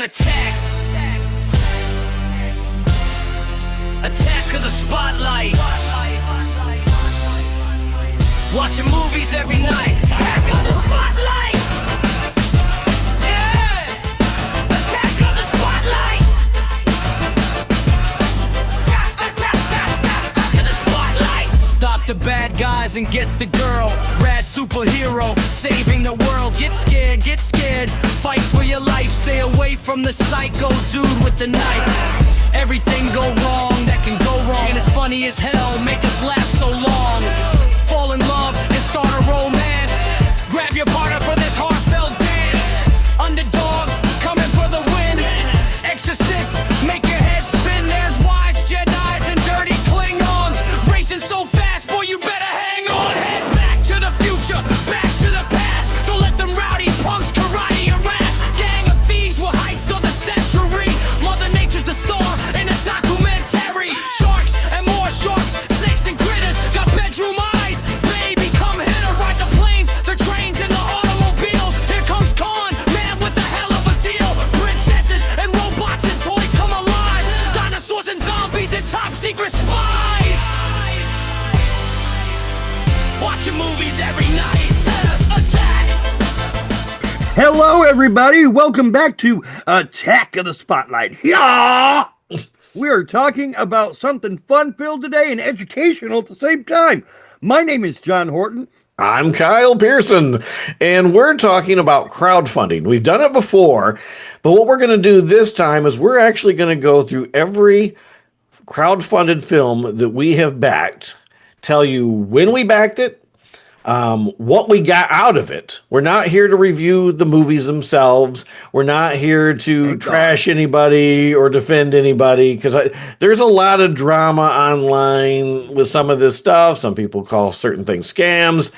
an attack. Attack of the spotlight. Watching movies every night. Attack of the spotlight. Yeah. Attack of the spotlight. Attack of the spotlight. Stop the bad guys and get the girl. Rad superhero, saving the world. Get scared, get scared. Fight for your life. Stay away from the psycho dude with the knife. Everything go wrong that can go wrong, and it's funny as hell, make us laugh so long. Fall in love and start a romance. Grab your partner for this heartfelt dance. Underdogs coming for the win. Exorcists make your head spin. There's wise Jedis and dirty Klingons racing so fast, boy, you better hang on. Head back to the future, back to the past. Don't let them rowdy punks karate your ass. Gang of thieves with heights of the century. Mother Nature's the star in a documentary. Sharks and more sharks, snakes and critters. Got bedroom eyes, baby, come hit her. Ride the planes, the trains, and the automobiles. Here comes Khan, man with a hell of a deal. Princesses and robots and toys come alive. Dinosaurs and zombies and top secret spies. Watching movies every night. Attack. Hello, everybody. Welcome back to Attack of the Spotlight. Yeah! We are talking about something fun-filled today and educational at the same time. My name is John Horton. I'm Kyle Pearson, and we're talking about crowdfunding. We've done it before, but what we're going to do this time is we're actually going to go through every crowdfunded film that we have backed, tell you when we backed it, what we got out of it. We're not here to review the movies themselves. We're not here to trash anybody or defend anybody, because there's a lot of drama online with some of this stuff. Some people call certain things scams.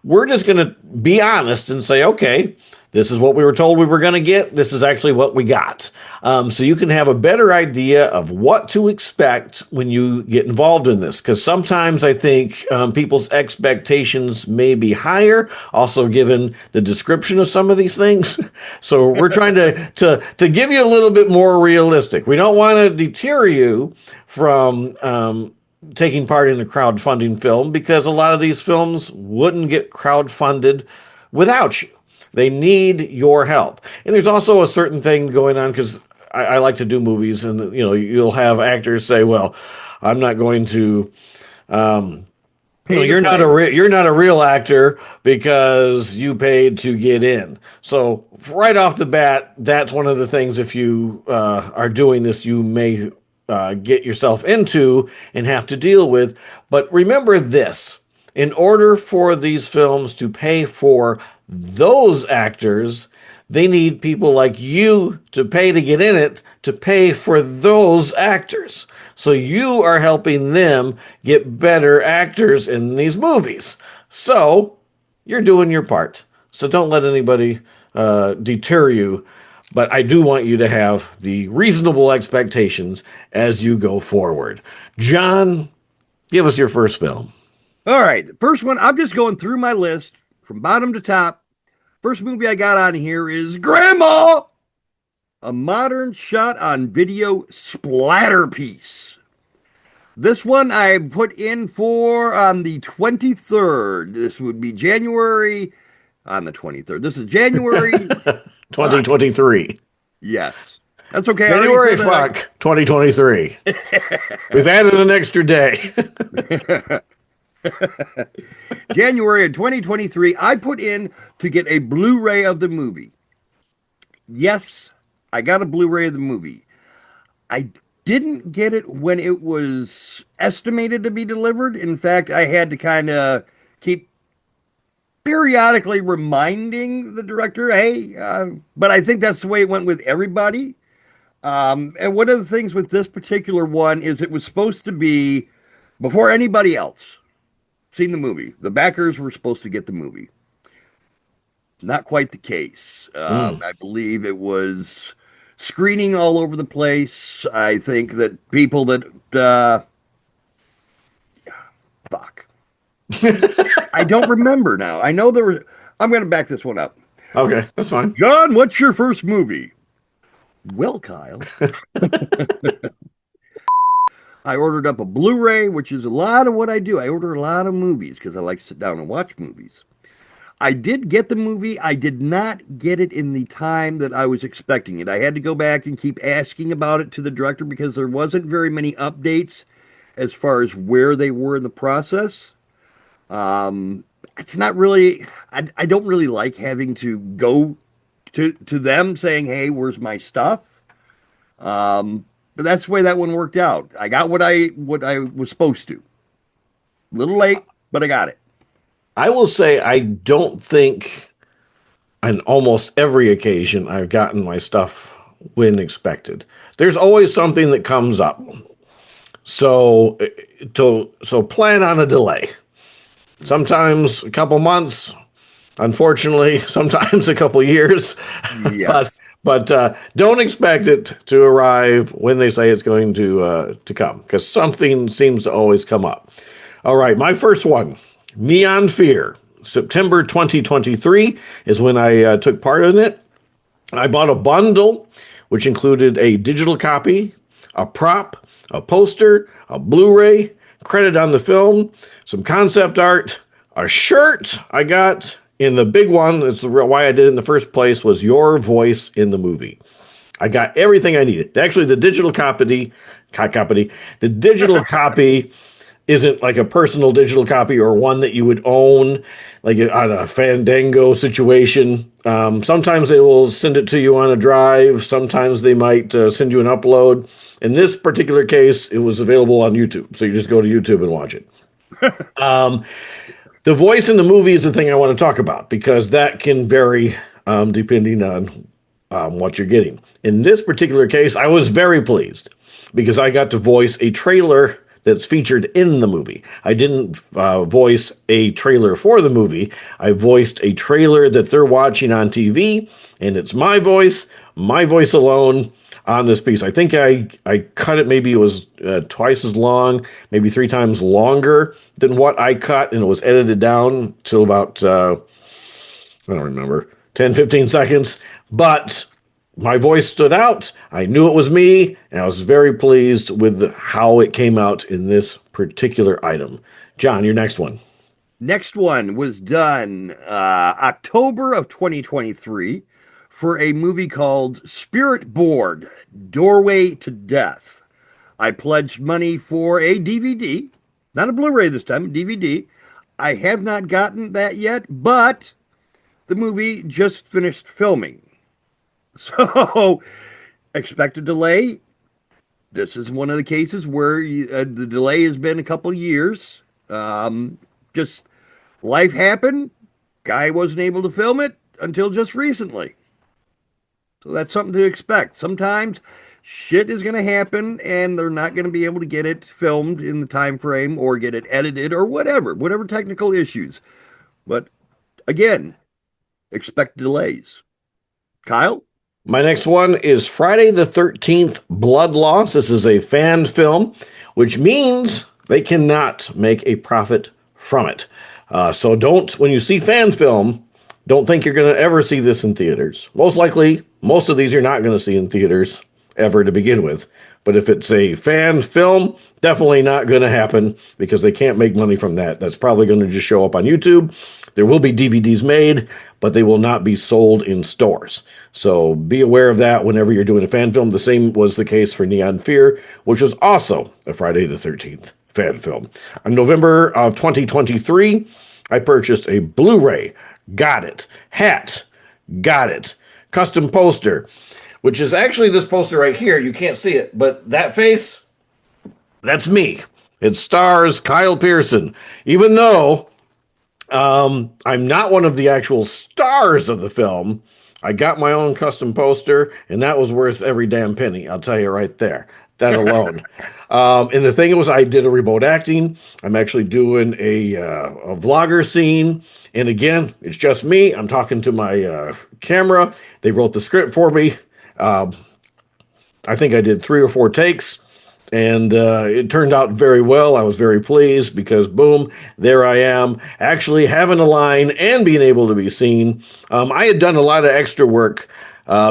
We're just going to be honest and say, okay, this is what we were told we were going to get. This is actually what we got. So you can have a better idea of what to expect when you get involved in this. Because sometimes I think people's expectations may be higher, also given the description of some of these things. So we're trying to give you a little bit more realistic. We don't want to deter you from taking part in a crowdfunding film, because a lot of these films wouldn't get crowdfunded without you. They need your help. And there's also a certain thing going on, because I like to do movies, and you'll have actors say, well, I'm not going to you're not a real actor because you paid to get in. So right off the bat, that's one of the things, if you are doing this, you may get yourself into and have to deal with. But remember this: in order for these films to pay for those actors, they need people like you to pay to get in it, to pay for those actors. So you are helping them get better actors in these movies. So you're doing your part. So don't let anybody deter you. But I do want you to have the reasonable expectations as you go forward. John, give us your first film. All right, the first one, I'm just going through my list from bottom to top. First movie I got on here is Grandma, a modern shot-on-video splatter piece. This one I put in for on the 23rd. This would be January on the 23rd. This is January 2023. Yes. That's okay. January 2023. We've added an extra day. January of 2023, I put in to get a Blu-ray of the movie. Yes, I got a Blu-ray of the movie. I didn't get it when it was estimated to be delivered. In fact, I had to kind of keep periodically reminding the director, hey, but I think that's the way it went with everybody. And one of the things with this particular one is it was supposed to be before anybody else seen the movie. The backers were supposed to get the movie. Not quite the case. I believe it was screening all over the place. I think that people that fuck. I don't remember now. I know there were. I'm going to back this one up. Okay, that's fine. John, what's your first movie? Well, Kyle, I ordered up a Blu-ray, which is a lot of what I do. I order a lot of movies because I like to sit down and watch movies. I did get the movie. I did not get it in the time that I was expecting it. I had to go back and keep asking about it to the director because there wasn't very many updates as far as where they were in the process. It's not really, I don't really like having to go to them saying, hey, where's my stuff? But that's the way that one worked out. I got what I was supposed to. A little late, but I got it. I will say I don't think on almost every occasion I've gotten my stuff when expected. There's always something that comes up. So plan on a delay. Sometimes a couple months, unfortunately, sometimes a couple years. Yes. But don't expect it to arrive when they say it's going to come, because something seems to always come up. All right, my first one. Neon Fear, September 2023 is when I took part in it. I bought a bundle, which included a digital copy, a prop, a poster, a Blu-ray, credit on the film, some concept art, a shirt I got, and the big one, that's why I did it in the first place, was your voice in the movie. I got everything I needed. Actually, the digital copy isn't like a personal digital copy or one that you would own, like on a Fandango situation. Sometimes they will send it to you on a drive. Sometimes they might send you an upload. In this particular case, it was available on YouTube. So you just go to YouTube and watch it. The voice in the movie is the thing I want to talk about because that can vary depending on what you're getting. In this particular case, I was very pleased because I got to voice a trailer that's featured in the movie. I didn't voice a trailer for the movie. I voiced a trailer that they're watching on TV, and it's my voice alone on this piece. I think I cut it, maybe it was twice as long, maybe 3 times longer than what I cut, and it was edited down to about, I don't remember, 10, 15 seconds, but my voice stood out. I knew it was me, and I was very pleased with how it came out in this particular item. John, your next one. Next one was done October of 2023 for a movie called Spirit Board, Doorway to Death. I pledged money for a DVD, not a Blu-ray this time, a DVD. I have not gotten that yet, but the movie just finished filming. So, expect a delay. This is one of the cases where the delay has been a couple years. Just life happened. Guy wasn't able to film it until just recently. So that's something to expect. Sometimes shit is going to happen and they're not going to be able to get it filmed in the time frame or get it edited or whatever technical issues. But again, expect delays. Kyle? My next one is Friday the 13th Blood Loss. This is a fan film, which means they cannot make a profit from it. So when you see fan film, don't think you're going to ever see this in theaters. Most likely, most of these you're not going to see in theaters ever to begin with. But if it's a fan film, definitely not going to happen because they can't make money from that. That's probably going to just show up on YouTube. There will be DVDs made, but they will not be sold in stores. So be aware of that whenever you're doing a fan film. The same was the case for Neon Fear, which was also a Friday the 13th fan film. On November of 2023, I purchased a Blu-ray. Got it. Hat. Got it. Custom poster, which is actually this poster right here. You can't see it, but that face, that's me. It stars Kyle Pearson. Even though I'm not one of the actual stars of the film, I got my own custom poster, and that was worth every damn penny. I'll tell you right there. That alone. And the thing was, I did a remote acting. I'm actually doing a vlogger scene. And again, it's just me. I'm talking to my camera. They wrote the script for me. I think I did 3 or 4 takes. And it turned out very well. I was very pleased because, boom, there I am, actually having a line and being able to be seen. I had done a lot of extra work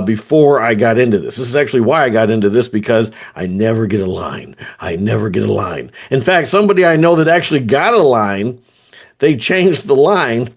before I got into this. This is actually why I got into this, because I never get a line. I never get a line. In fact, somebody I know that actually got a line, they changed the line.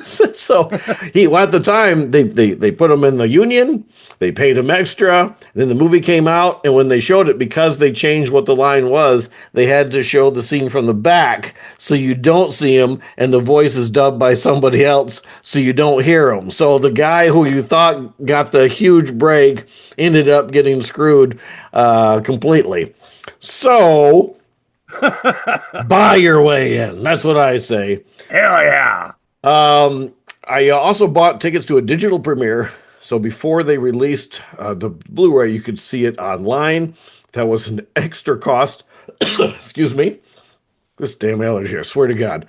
So at the time they put him in the union, they paid him extra, then the movie came out, and when they showed it, because they changed what the line was, they had to show the scene from the back so you don't see him, and the voice is dubbed by somebody else so you don't hear him. So the guy who you thought got the huge break ended up getting screwed completely. So buy your way in. That's what I say. Hell yeah. I also bought tickets to a digital premiere. So before they released the Blu-ray, you could see it online. That was an extra cost. Excuse me. This damn allergy, I swear to God.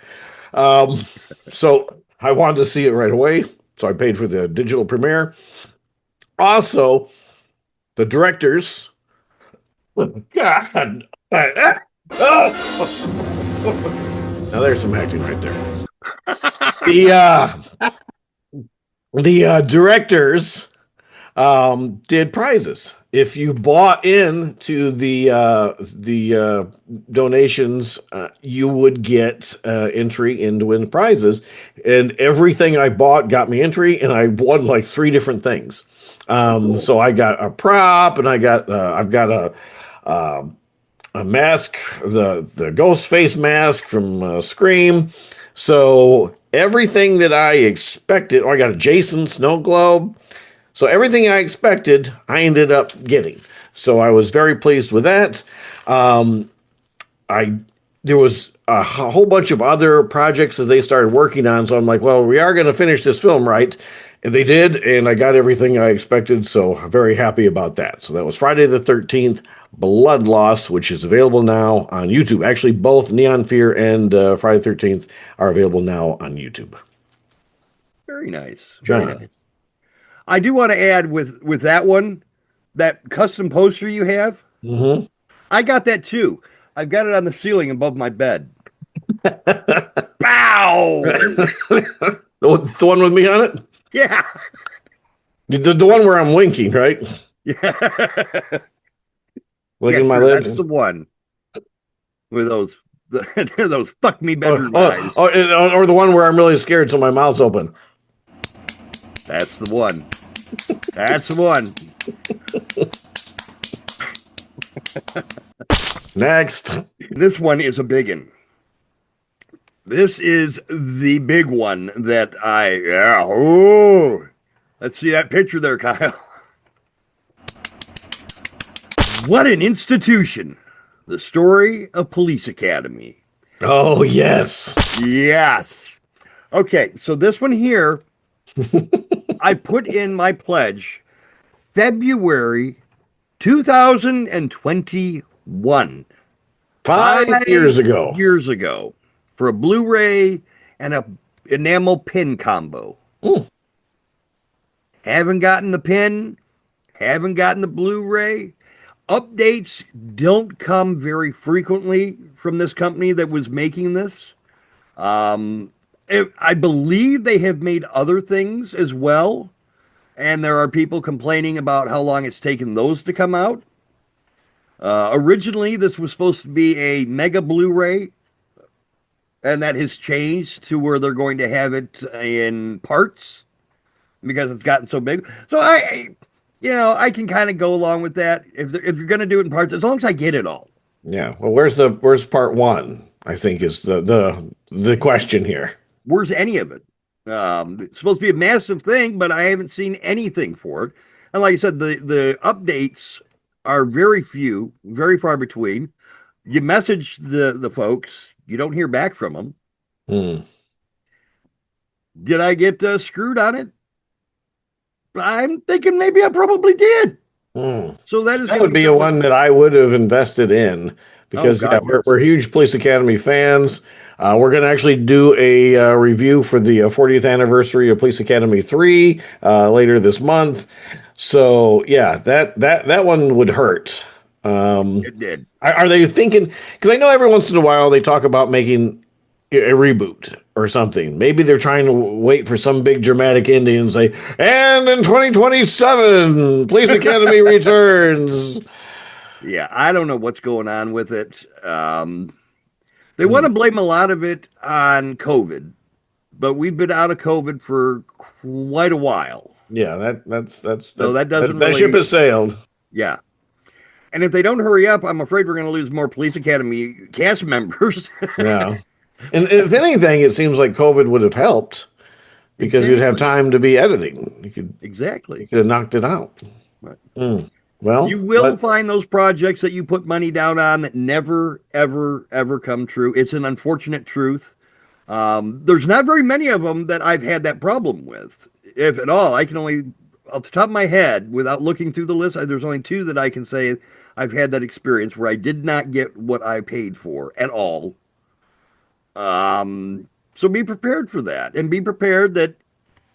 So I wanted to see it right away. So I paid for the digital premiere. Also, the directors. God. Now there's some acting right there. The directors did prizes. If you bought into the donations, you would get entry in to win prizes. And everything I bought got me entry, and I won like 3 different things. So I got a prop, and I've got a mask, the ghost face mask from Scream. So everything that I expected, I got a Jason snow globe. So everything I expected, I ended up getting. So I was very pleased with that. There was a whole bunch of other projects that they started working on. So I'm like, well, we are going to finish this film, right? And they did, and I got everything I expected. So I'm very happy about that. So that was Friday the 13th, Blood Loss, which is available now on YouTube. Actually, both Neon Fear and Friday the 13th are available now on YouTube. Very nice. Very nice. I do want to add with that one, that custom poster you have. Mm-hmm. I got that too. I've got it on the ceiling above my bed. Bow! The one with me on it? Yeah. The one where I'm winking, right? Yeah. Winking my sure, lips. that's the one. With those fuck me bedroom eyes. Or the one where I'm really scared, so my mouth's open. That's the one. That's the one. Next. This one is a big one. This is the big one that let's see that picture there, Kyle. What an institution. The story of Police Academy. Oh, yes. Yes. Okay, so this one here, I put in my pledge February 2021. 5 years ago. Years ago. For a Blu-ray and a enamel pin combo. Haven't gotten the pin. Haven't gotten the Blu-ray. Updates don't come very frequently from this company that was making this. I believe they have made other things as well. And there are people complaining about how long it's taken those to come out. Originally, this was supposed to be a mega Blu-ray. And that has changed to where they're going to have it in parts because it's gotten so big. So I can kind of go along with that. If you're going to do it in parts, as long as I get it all. Yeah. Well, where's part 1? I think is the question here. Where's any of it? It's supposed to be a massive thing, but I haven't seen anything for it. And like I said, the updates are very few, very far between. You message the folks, you don't hear back from them. Did I get screwed on it? I'm thinking maybe I probably did. So that would be a one that I would have invested in because we're huge Police Academy fans. We're going to actually do a review for the 40th anniversary of Police Academy 3 later this month. So yeah, that one would hurt. It did. Are they thinking? Because I know every once in a while they talk about making a reboot or something. Maybe they're trying to wait for some big dramatic ending and say, and in 2027, Police Academy returns. Yeah, I don't know what's going on with it. They want to blame a lot of it on COVID, but we've been out of COVID for quite a while. Yeah, that doesn't ship has sailed. Yeah. And if they don't hurry up, I'm afraid we're going to lose more Police Academy cast members. Yeah. And if anything, it seems like COVID would have helped because you'd have time to be editing. You could have knocked it out. Right. Well, you will find those projects that you put money down on that never, ever, ever come true. It's an unfortunate truth. There's not very many of them that I've had that problem with, if at all. I can only, off the top of my head, without looking through the list, there's only 2 that I can say I've had that experience where I did not get what I paid for at all. So be prepared for that, and be prepared that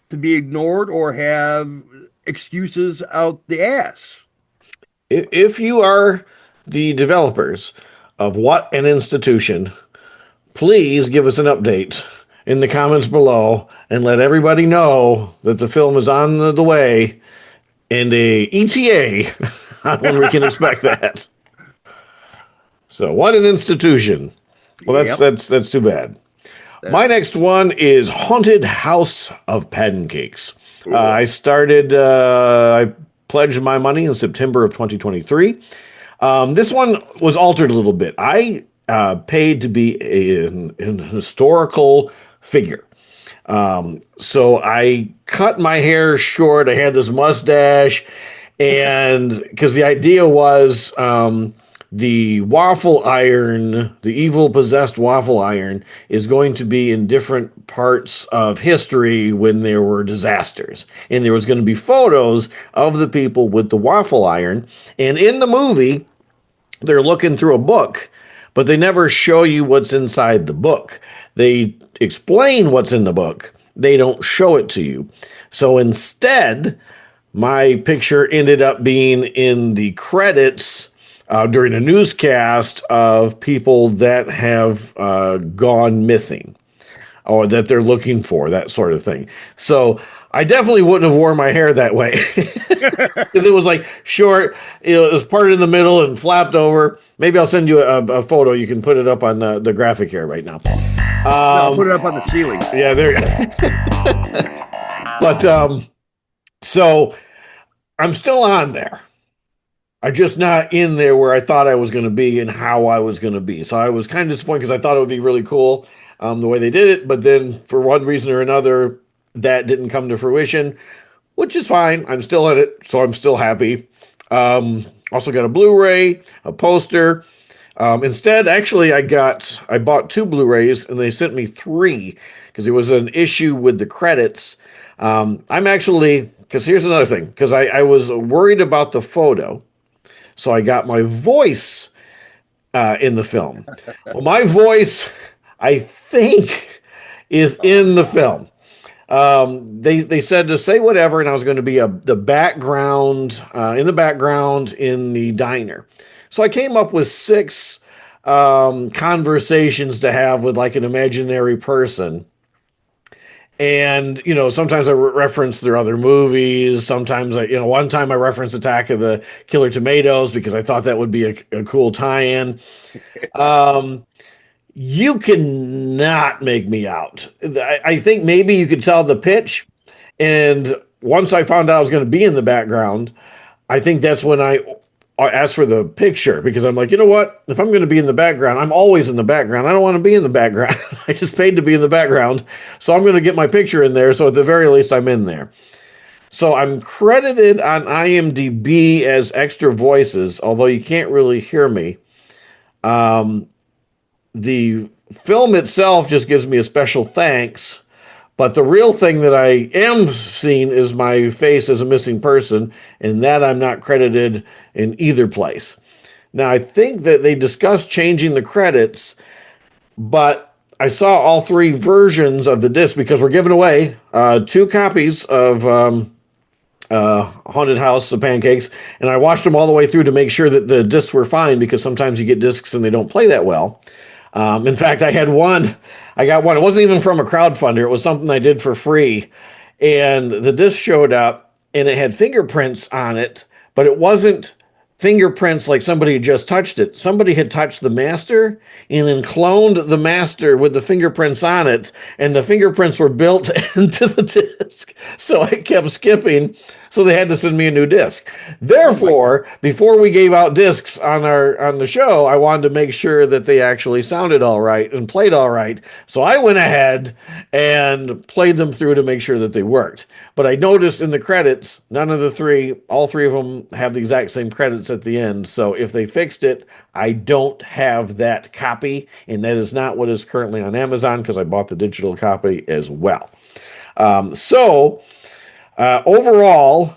to be ignored or have excuses out the ass. If you are the developers of What an Institution, please give us an update in the comments below and let everybody know that the film is on the way and a ETA on when we can expect that. So, What an Institution. Well, that's too bad. My next one is Haunted House of Pancakes. I pledged my money in September of 2023. This one was altered a little bit. I paid to be an historical figure. So I cut my hair short. I had this mustache, and because the idea was the waffle iron, the evil possessed waffle iron, is going to be in different parts of history when there were disasters. And there was going to be photos of the people with the waffle iron. And in the movie, they're looking through a book, but they never show you what's inside the book. They explain what's in the book. They don't show it to you. So instead, my picture ended up being in the credits during a newscast of people that have gone missing or that they're looking for, that sort of thing. So I definitely wouldn't have worn my hair that way. If it was like short, it was parted in the middle and flapped over. Maybe I'll send you a photo. You can put it up on the graphic here right now. I'll put it up on the ceiling. Yeah, there. But so I'm still on there. I'm just not in there where I thought I was going to be and how I was going to be. So I was kind of disappointed because I thought it would be really cool the way they did it. But then for one reason or another, that didn't come to fruition, which is fine. I'm still in it, so I'm still happy. Also got a Blu-ray, a poster. Instead, actually, I bought 2 Blu-rays, and they sent me 3 because there was an issue with the credits. Because here's another thing, because I was worried about the photo. So I got my voice in the film. Well, my voice, I think, is in the film. They said to say whatever, and I was going to be in the background in the diner. So I came up with 6 conversations to have with like an imaginary person. And, sometimes I reference their other movies. Sometimes one time I referenced Attack of the Killer Tomatoes because I thought that would be a cool tie-in. You cannot make me out. I think maybe you could tell the pitch. And once I found out I was going to be in the background, I think that's when I asked for the picture, because I'm like, you know what? If I'm going to be in the background, I'm always in the background. I don't want to be in the background. I just paid to be in the background. So I'm going to get my picture in there. So at the very least, I'm in there. So I'm credited on IMDb as extra voices, although you can't really hear me. The film itself just gives me a special thanks. But the real thing that I am seeing is my face as a missing person, and that I'm not credited in either place. Now, I think that they discussed changing the credits, but I saw all 3 versions of the disc because we're giving away 2 copies of Haunted House of Pancakes, and I watched them all the way through to make sure that the discs were fine, because sometimes you get discs and they don't play that well. In fact, I had one I got one. It wasn't even from a crowdfunder. It was something I did for free. And the disc showed up and it had fingerprints on it, but it wasn't fingerprints like somebody had just touched it. Somebody had touched the master and then cloned the master with the fingerprints on it, and the fingerprints were built into the disc. So I kept skipping. So they had to send me a new disc. Therefore, before we gave out discs on the show, I wanted to make sure that they actually sounded all right and played all right. So I went ahead and played them through to make sure that they worked. But I noticed in the credits, all three of them have the exact same credits at the end. So if they fixed it, I don't have that copy, and that is not what is currently on Amazon because I bought the digital copy as well. Overall,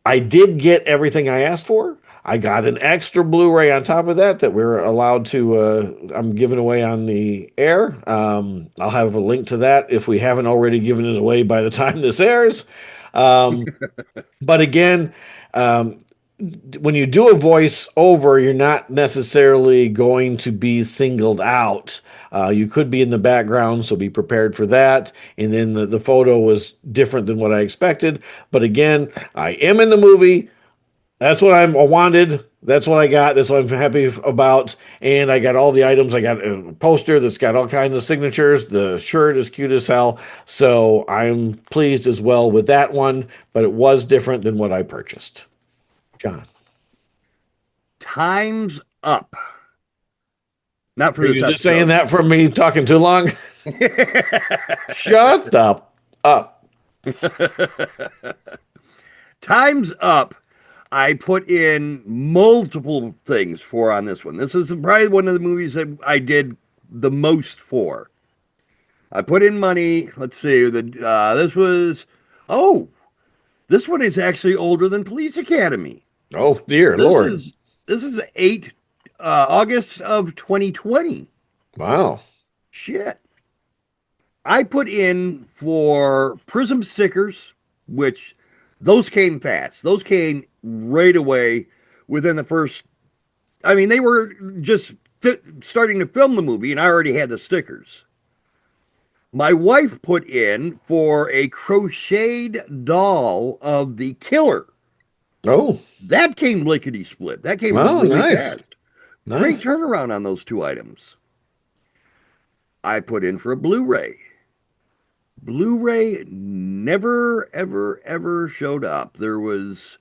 I did get everything I asked for. I got an extra Blu-ray on top of that we're allowed to, I'm giving away on the air. I'll have a link to that if we haven't already given it away by the time this airs. But again, when you do a voice over, you're not necessarily going to be singled out. You could be in the background, so be prepared for that. And then the photo was different than what I expected. But again, I am in the movie. That's what I wanted. That's what I got. That's what I'm happy about. And I got all the items. I got a poster that's got all kinds of signatures. The shirt is cute as hell. So I'm pleased as well with that one. But it was different than what I purchased. John. Time's up. Not for Are this you episode. just saying that for me talking too long? Shut up. Time's up. I put in multiple things for on this one. This is probably one of the movies that I did the most for. I put in money. Let's see. This one is actually older than Police Academy. Oh, dear Lord. This is August of 2020. Wow. Shit. I put in for Prism stickers, which those came fast. Those came right away within the first. I mean, they were just starting to film the movie, and I already had the stickers. My wife put in for a crocheted doll of the killer. Oh. That came lickety split. That came really fast. Nice. Great turnaround on those two items. I put in for a Blu-ray. Blu-ray never, ever, ever showed up. There was,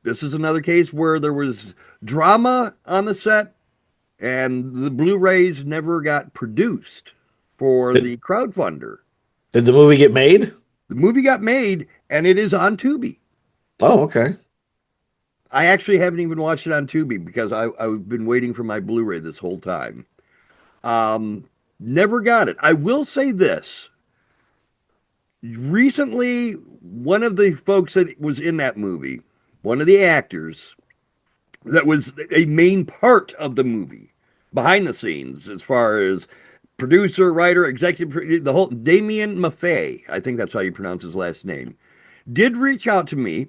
this is another case where there was drama on the set, and the Blu-rays never got produced for the crowdfunder. Did the movie get made? The movie got made, and it is on Tubi. Oh, okay. I actually haven't even watched it on Tubi because I've been waiting for my Blu-ray this whole time. Never got it. I will say this. Recently, one of the folks that was in that movie, one of the actors that was a main part of the movie, behind the scenes, as far as producer, writer, executive, the whole, Damien Maffei, I think that's how you pronounce his last name, did reach out to me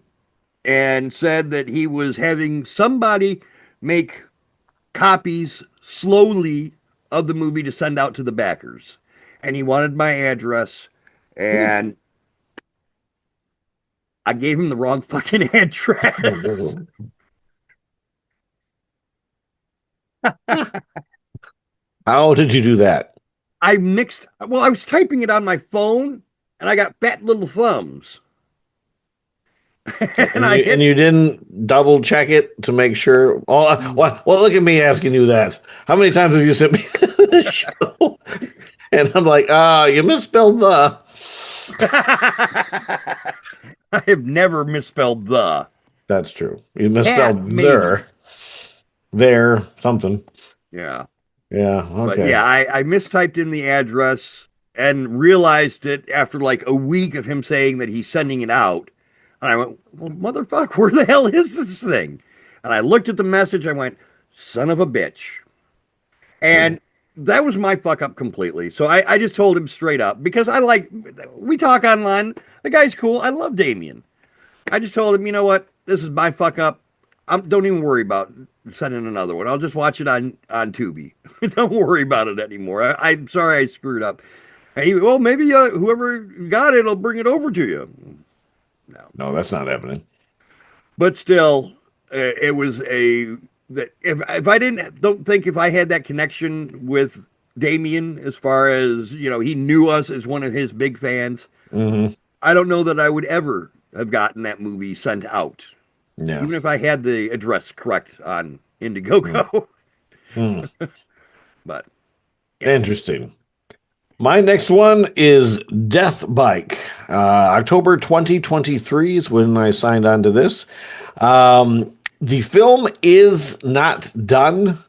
and said that he was having somebody make copies slowly of the movie to send out to the backers. And he wanted my address, and I gave him the wrong fucking address. How did you do that? I was typing it on my phone, and I got fat little thumbs. and you didn't double check it to make sure. Oh, well, look at me asking you that. How many times have you sent me the show? And I'm like, you misspelled the. I have never misspelled the. That's true. You misspelled there, something. Yeah. Yeah. Okay. But yeah, I mistyped in the address and realized it after like a week of him saying that he's sending it out. And I went, well, motherfucker, where the hell is this thing? And I looked at the message. I went, son of a bitch. And that was my fuck up completely. So I just told him straight up, because we talk online. The guy's cool. I love Damien. I just told him, you know what? This is my fuck up. don't even worry about sending another one. I'll just watch it on Tubi. Don't worry about it anymore. I'm sorry I screwed up. Hey, well, maybe whoever got it will bring it over to you. No, No, that's not happening. but still, it was a that if I don't think if I had that connection with Damien, as far as he knew us as one of his big fans. Mm-hmm. I don't know that I would ever have gotten that movie sent out, Yeah. even if I had the address correct on Indiegogo. Mm. But Interesting. My next one is Death Bike. October 2023 is when I signed on to this. The film is not done.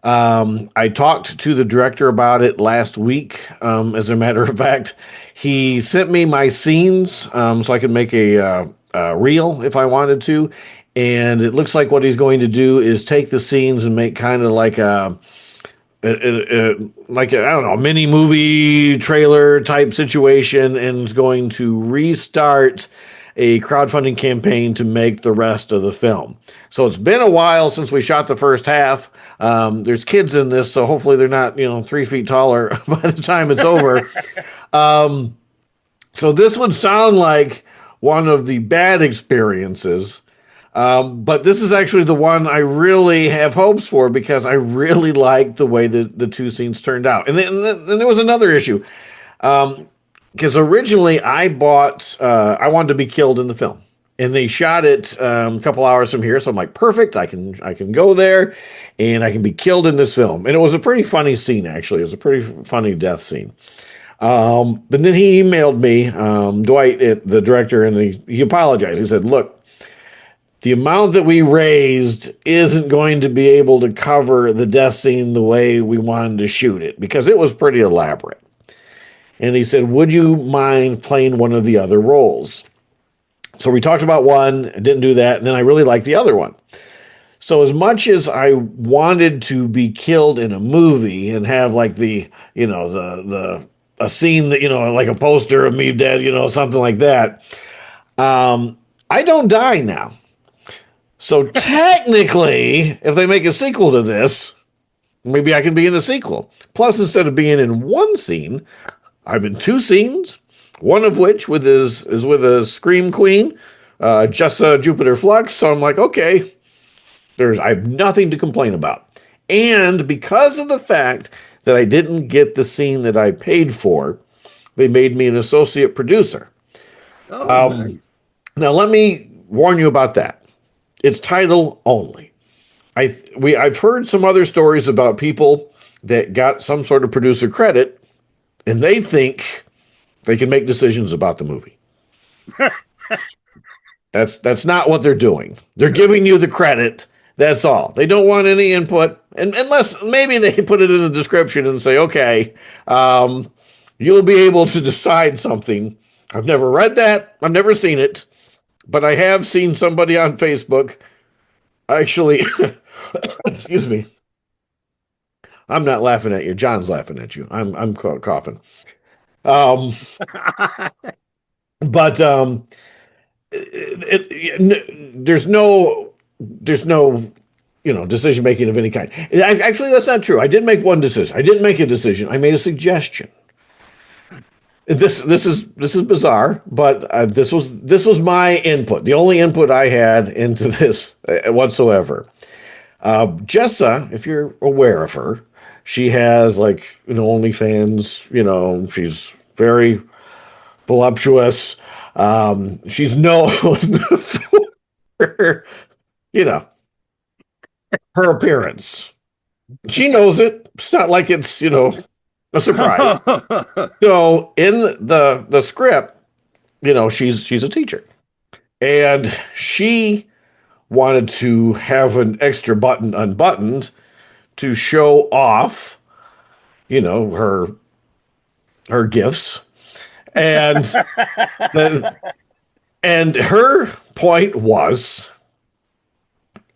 I talked to the director about it last week. As a matter of fact, he sent me my scenes so I could make a reel if I wanted to. And it looks like what he's going to do is take the scenes and make kind of like a I don't know, mini movie trailer type situation, and is going to restart a crowdfunding campaign to make the rest of the film. So it's been a while since we shot the first half. There's kids in this, so hopefully they're not 3 feet taller by the time it's over. So this would sound like one of the bad experiences. But this is actually the one I really have hopes for, because I really like the way the two scenes turned out. And then there was another issue. Because originally I wanted to be killed in the film. And they shot it a couple hours from here. So I'm like, perfect, I can go there and I can be killed in this film. And it was a pretty funny scene, actually. It was a pretty funny death scene. But then he emailed me, Dwight, the director, and he apologized. He said, look, the amount that we raised isn't going to be able to cover the death scene the way we wanted to shoot it, because it was pretty elaborate. And he said, would you mind playing one of the other roles? So we talked about one, didn't do that, and then I really liked the other one. So as much as I wanted to be killed in a movie and have like a scene that, like a poster of me dead, something like that, I don't die now. So technically, if they make a sequel to this, maybe I can be in the sequel. Plus, instead of being in one scene, I'm in two scenes, one of which is with a Scream Queen, Jessa Jupiter Flux. So I'm like, okay, I have nothing to complain about. And because of the fact that I didn't get the scene that I paid for, they made me an associate producer. oh, nice. Now, let me warn you about that. It's title only. I've heard some other stories about people that got some sort of producer credit, and they think they can make decisions about the movie. That's not what they're doing. They're giving you the credit. That's all. They don't want any input, and unless maybe they put it in the description and say, okay, you'll be able to decide something. I've never read that. I've never seen it. But I have seen somebody on Facebook actually, excuse me. I'm not laughing at you. John's laughing at you. I'm coughing. But there's no decision making of any kind. Actually, that's not true. I did make one decision. I didn't make a decision. I made a suggestion. This is bizarre, but this was my input. The only input I had into this whatsoever. Jessa, if you're aware of her, she has like OnlyFans. She's very voluptuous. She's known for her appearance. She knows it. It's not like it's a surprise. So in the script, she's a teacher, and she wanted to have an extra button unbuttoned to show off, her gifts, and and her point was,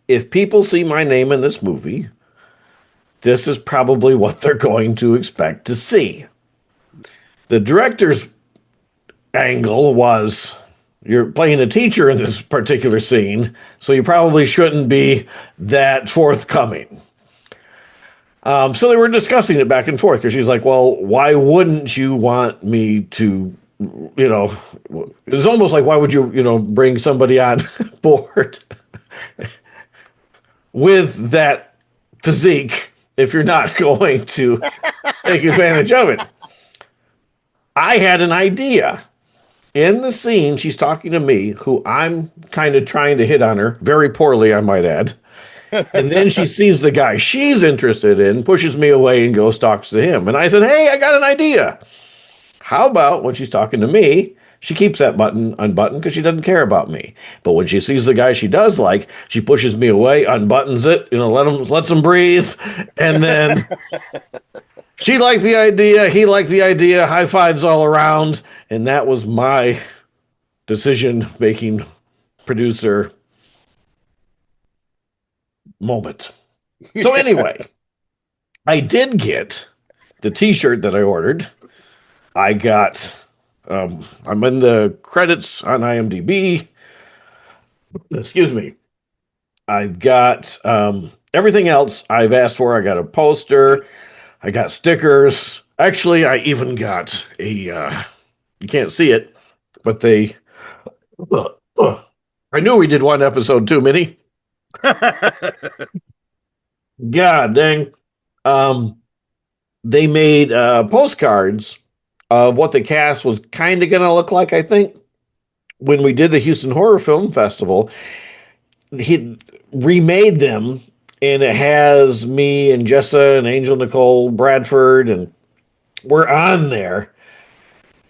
if people see my name in this movie, this is probably what they're going to expect to see. The director's angle was, you're playing a teacher in this particular scene, so you probably shouldn't be that forthcoming. So they were discussing it back and forth because she's like, well, why wouldn't you want me to, it's almost like, why would you, bring somebody on board with that physique if you're not going to take advantage of it? I had an idea. In the scene, she's talking to me, who I'm kind of trying to hit on her, very poorly, I might add. And then she sees the guy she's interested in, pushes me away, and goes talks to him. And I said, hey, I got an idea. How about when she's talking to me, she keeps that button unbuttoned because she doesn't care about me. But when she sees the guy she does like, she pushes me away, unbuttons it, lets him breathe. And then she liked the idea, he liked the idea, high fives all around. And that was my decision-making producer moment. So anyway, I did get the t-shirt that I ordered. I got, I'm in the credits on IMDb. Excuse me. I've got everything else I've asked for. I got a poster. I got stickers. Actually, I even got a, you can't see it, but I knew we did one episode too many. God dang. They made postcards of what the cast was kind of going to look like, I think. When we did the Houston Horror Film Festival, he remade them, and it has me and Jessa and Angel Nicole Bradford, and we're on there.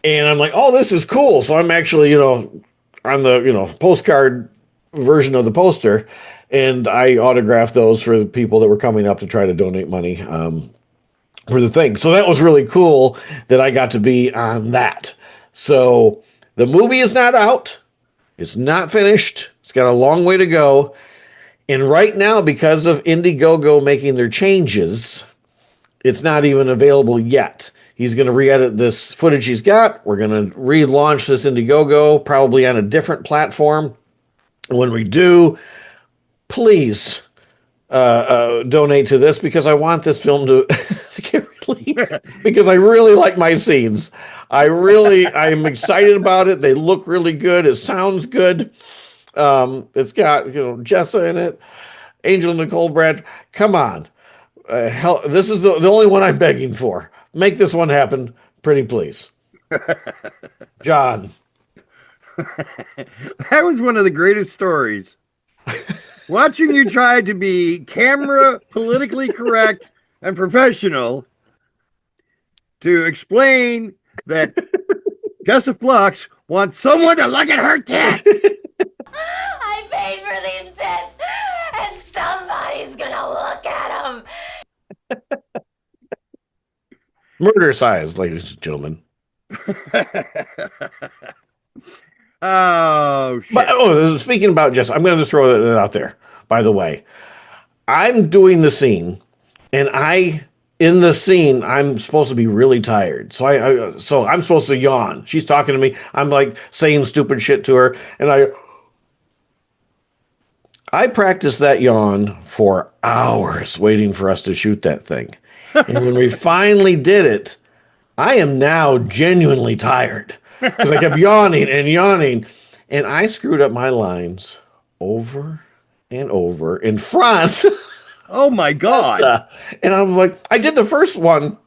And I'm like, oh, this is cool. So I'm actually, on the, postcard version of the poster, and I autographed those for the people that were coming up to try to donate money for the thing. So that was really cool that I got to be on that. So the movie is not out. It's not finished. It's got a long way to go. And right now, because of Indiegogo making their changes, it's not even available yet. He's going to re-edit this footage he's got. We're going to relaunch this Indiegogo, probably on a different platform. When we do, please donate to this, because I want this film to get released, because I really like my scenes. I'm excited about it. They look really good. It sounds good. It's got, Jessa in it, Angel Nicole Brad. Come on. This is the only one I'm begging for. Make this one happen, pretty please. John. That was one of the greatest stories. Watching you try to be camera politically correct and professional to explain that Jessa Flux wants someone to look at her tits. I paid for these tits, and somebody's gonna look at them. Murdercise, ladies and gentlemen. Oh, shit. But, speaking about Jess, I'm going to just throw that out there, by the way. I'm doing the scene, and in the scene, I'm supposed to be really tired. So so I'm supposed to yawn. She's talking to me. I'm like saying stupid shit to her, and I practiced that yawn for hours waiting for us to shoot that thing. And when we finally did it, I am now genuinely tired because I kept yawning, and I screwed up my lines over and over in front. Oh my God. And I'm like, I did the first one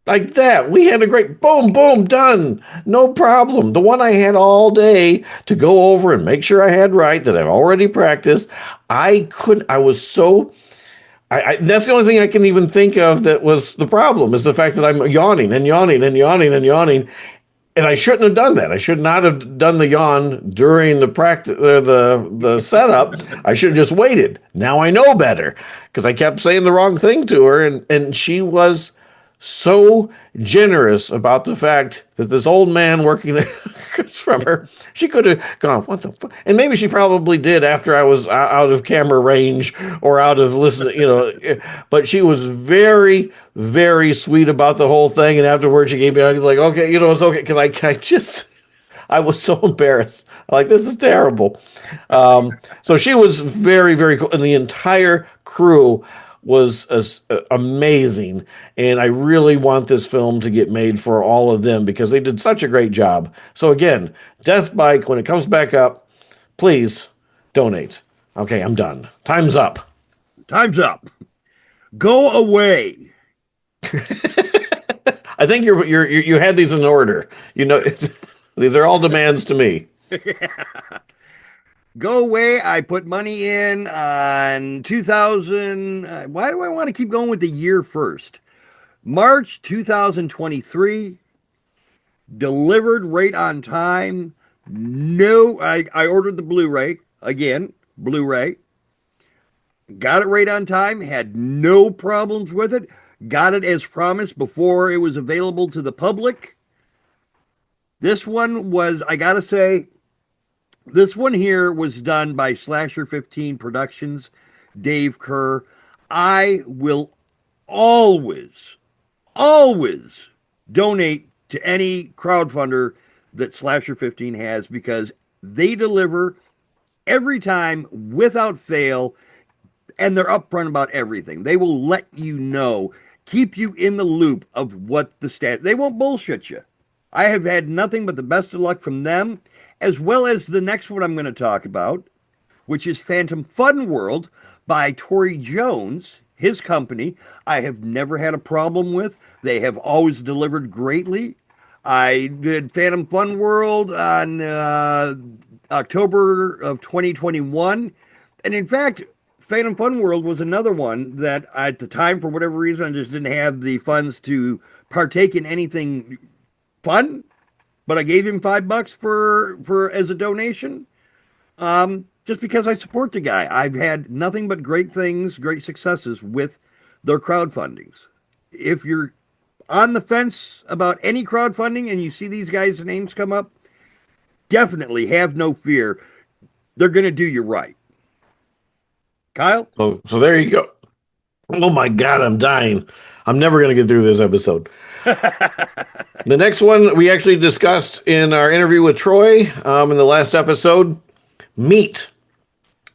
like that. We had a great boom, boom, done. No problem. The one I had all day to go over and make sure I had right, that I've already practiced. That's the only thing I can even think of that was the problem, is the fact that I'm yawning and yawning and yawning and yawning. And I shouldn't have done that. I should not have done the yawn during the practice, the setup. I should have just waited. Now I know better, because I kept saying the wrong thing to her, and she was so generous about the fact that this old man working from her, she could have gone, what the fuck? And maybe she probably did after I was out of camera range or out of listening, but she was very, very sweet about the whole thing. And afterwards she gave me, I was like, okay, it's okay. Cause I was so embarrassed. Like, this is terrible. So she was very, very cool. And the entire crew was amazing. And I really want this film to get made for all of them because they did such a great job. So again, Death Bike, when it comes back up, please donate. Okay, I'm done. Time's up. Time's up. Go away. I think you had these in order. You know, these are all demands to me. Go away. I put money in on 2000. Why do I want to keep going with the year first? March 2023. Delivered right on time. No, I ordered the Blu-ray. Again, Blu-ray. Got it right on time. Had no problems with it. Got it as promised before it was available to the public. This one was, I gotta say, this one here was done by Slasher 15 Productions, Dave Kerr. I will always donate to any crowdfunder that Slasher 15 has because they deliver every time without fail, and they're upfront about everything. They will let you know, keep you in the loop of what the stat. They won't bullshit you. I have had nothing but the best of luck from them, as well as the next one I'm going to talk about, which is Phantom Fun World by Tori Jones, his company. I have never had a problem with. They have always delivered greatly. I did Phantom Fun World on October of 2021. And in fact, Phantom Fun World was another one that at the time, for whatever reason, I just didn't have the funds to partake in anything fun, but I gave him $5 for as a donation, just because I support the guy. I've had nothing but great things, great successes with their crowdfundings. If you're on the fence about any crowdfunding and you see these guys' names come up, definitely have no fear. They're going to do you right. Kyle? So there you go. Oh my God, I'm dying. I'm never going to get through this episode. The next one we actually discussed in our interview with Troy in the last episode, Meat.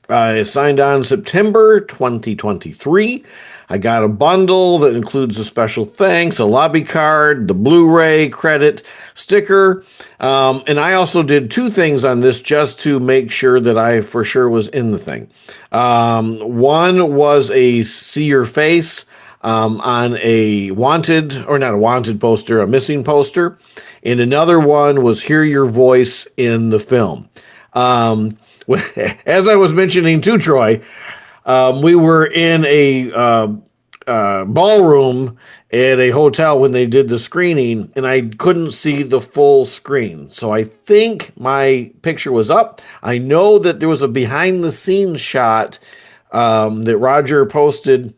I signed on September 2023. I got a bundle that includes a special thanks, a lobby card, the Blu-ray credit, sticker, and I also did two things on this just to make sure that I for sure was in the thing. One was a see your face on a wanted, or not a wanted poster, a missing poster, and another one was hear your voice in the film. As I was mentioning to Troy, we were in a ballroom at a hotel when they did the screening, and I couldn't see the full screen. So I think my picture was up. I know that there was a behind-the-scenes shot that Roger posted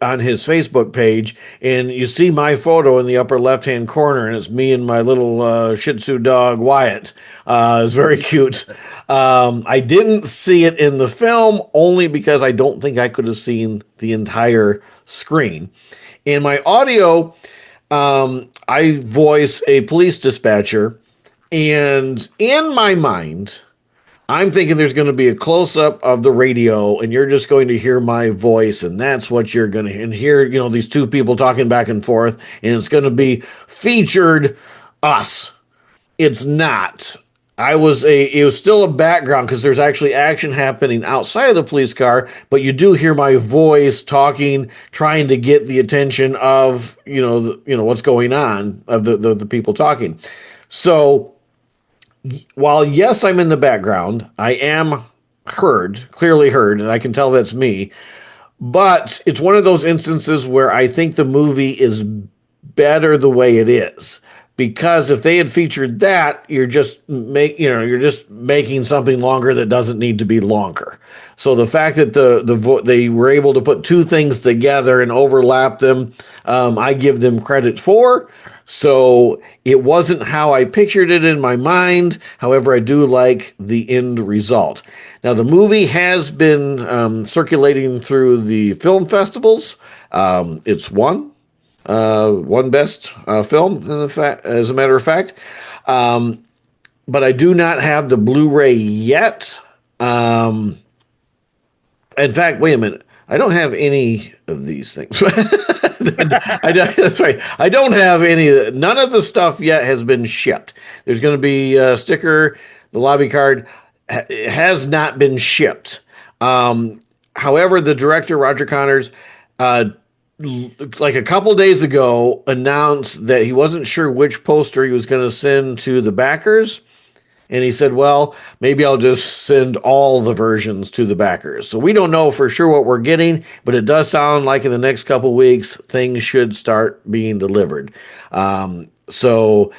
on his Facebook page, and you see my photo in the upper left-hand corner, and it's me and my little Shih Tzu dog, Wyatt. It's very cute. I didn't see it in the film only because I don't think I could have seen the entire screen. In my audio, I voice a police dispatcher, and in my mind, I'm thinking there's going to be a close-up of the radio, and you're just going to hear my voice, and that's what you're going to hear, you know, these two people talking back and forth, and it's going to be featured us. It's not. It was still a background because there's actually action happening outside of the police car, but you do hear my voice talking, trying to get the attention of, what's going on, of the people talking. So while, yes, I'm in the background, I am clearly heard, and I can tell that's me, but it's one of those instances where I think the movie is better the way it is. Because if they had featured that, you're just making something longer that doesn't need to be longer. So the fact that they were able to put two things together and overlap them, I give them credit for. So it wasn't how I pictured it in my mind. However, I do like the end result. Now, the movie has been circulating through the film festivals. It's won best film, as a matter of fact. but I do not have the Blu-ray yet. In fact, wait a minute. I don't have any of these things. That's right. I don't have any. None of the stuff yet has been shipped. There's going to be a sticker. The lobby card has not been shipped. However, the director, Roger Connors, like a couple days ago, announced that he wasn't sure which poster he was going to send to the backers. And he said, well, maybe I'll just send all the versions to the backers. So we don't know for sure what we're getting, but it does sound like in the next couple weeks, things should start being delivered. So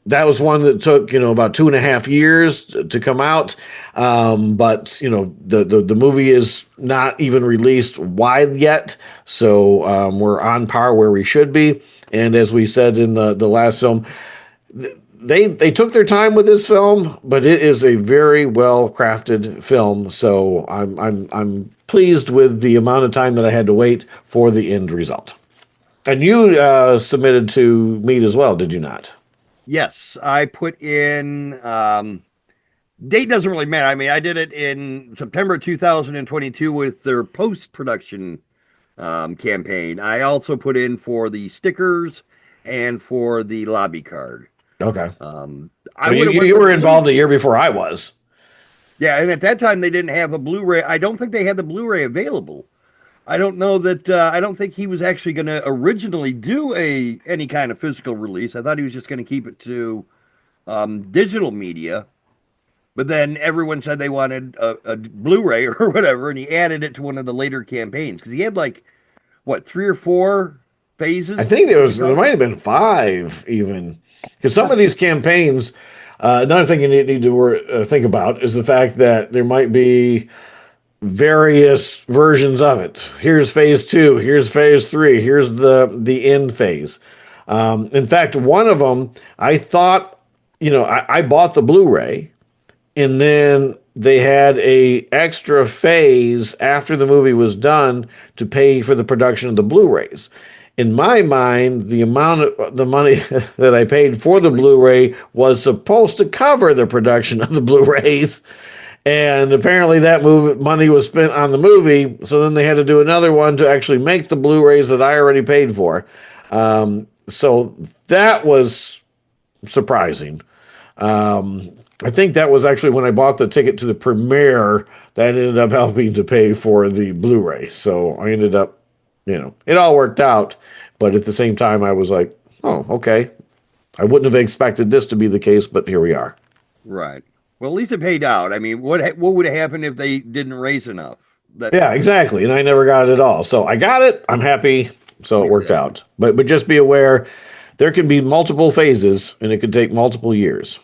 that was one that took, about 2.5 years to come out. But the movie is not even released wide yet. So we're on par where we should be. And as we said in the last film, They took their time with this film, but it is a very well crafted film. So I'm pleased with the amount of time that I had to wait for the end result. And you submitted to Meat as well, did you not? Yes, I put in. Date doesn't really matter. I mean, I did it in September 2022 with their post-production campaign. I also put in for the stickers and for the lobby card. Okay. You were involved a year before I was. Yeah, and at that time they didn't have a Blu-ray. I don't think they had the Blu-ray available. I don't know that. I don't think he was actually going to originally do any kind of physical release. I thought he was just going to keep it to digital media. But then everyone said they wanted a Blu-ray or whatever, and he added it to one of the later campaigns because he had 3 or 4 phases. I think there might have been 5 even. Because some of these campaigns, another thing you need to think about is the fact that there might be various versions of it. Here's phase 2, here's phase 3, here's the end phase. In fact, one of them, I thought, I bought the Blu-ray, and then they had a extra phase after the movie was done to pay for the production of the Blu-rays. In my mind, the amount of the money that I paid for the Blu-ray was supposed to cover the production of the Blu-rays. And apparently that money was spent on the movie. So then they had to do another one to actually make the Blu-rays that I already paid for. So that was surprising. I think that was actually when I bought the ticket to the premiere that ended up helping to pay for the Blu-ray. So I ended up, it all worked out, but at the same time, I was like, oh, okay. I wouldn't have expected this to be the case, but here we are. Right. Well, at least it paid out. I mean, what would have happened if they didn't raise enough? Yeah, exactly. And I never got it at all. So I got it. I'm happy. So it worked out. But just be aware, there can be multiple phases, and it could take multiple years.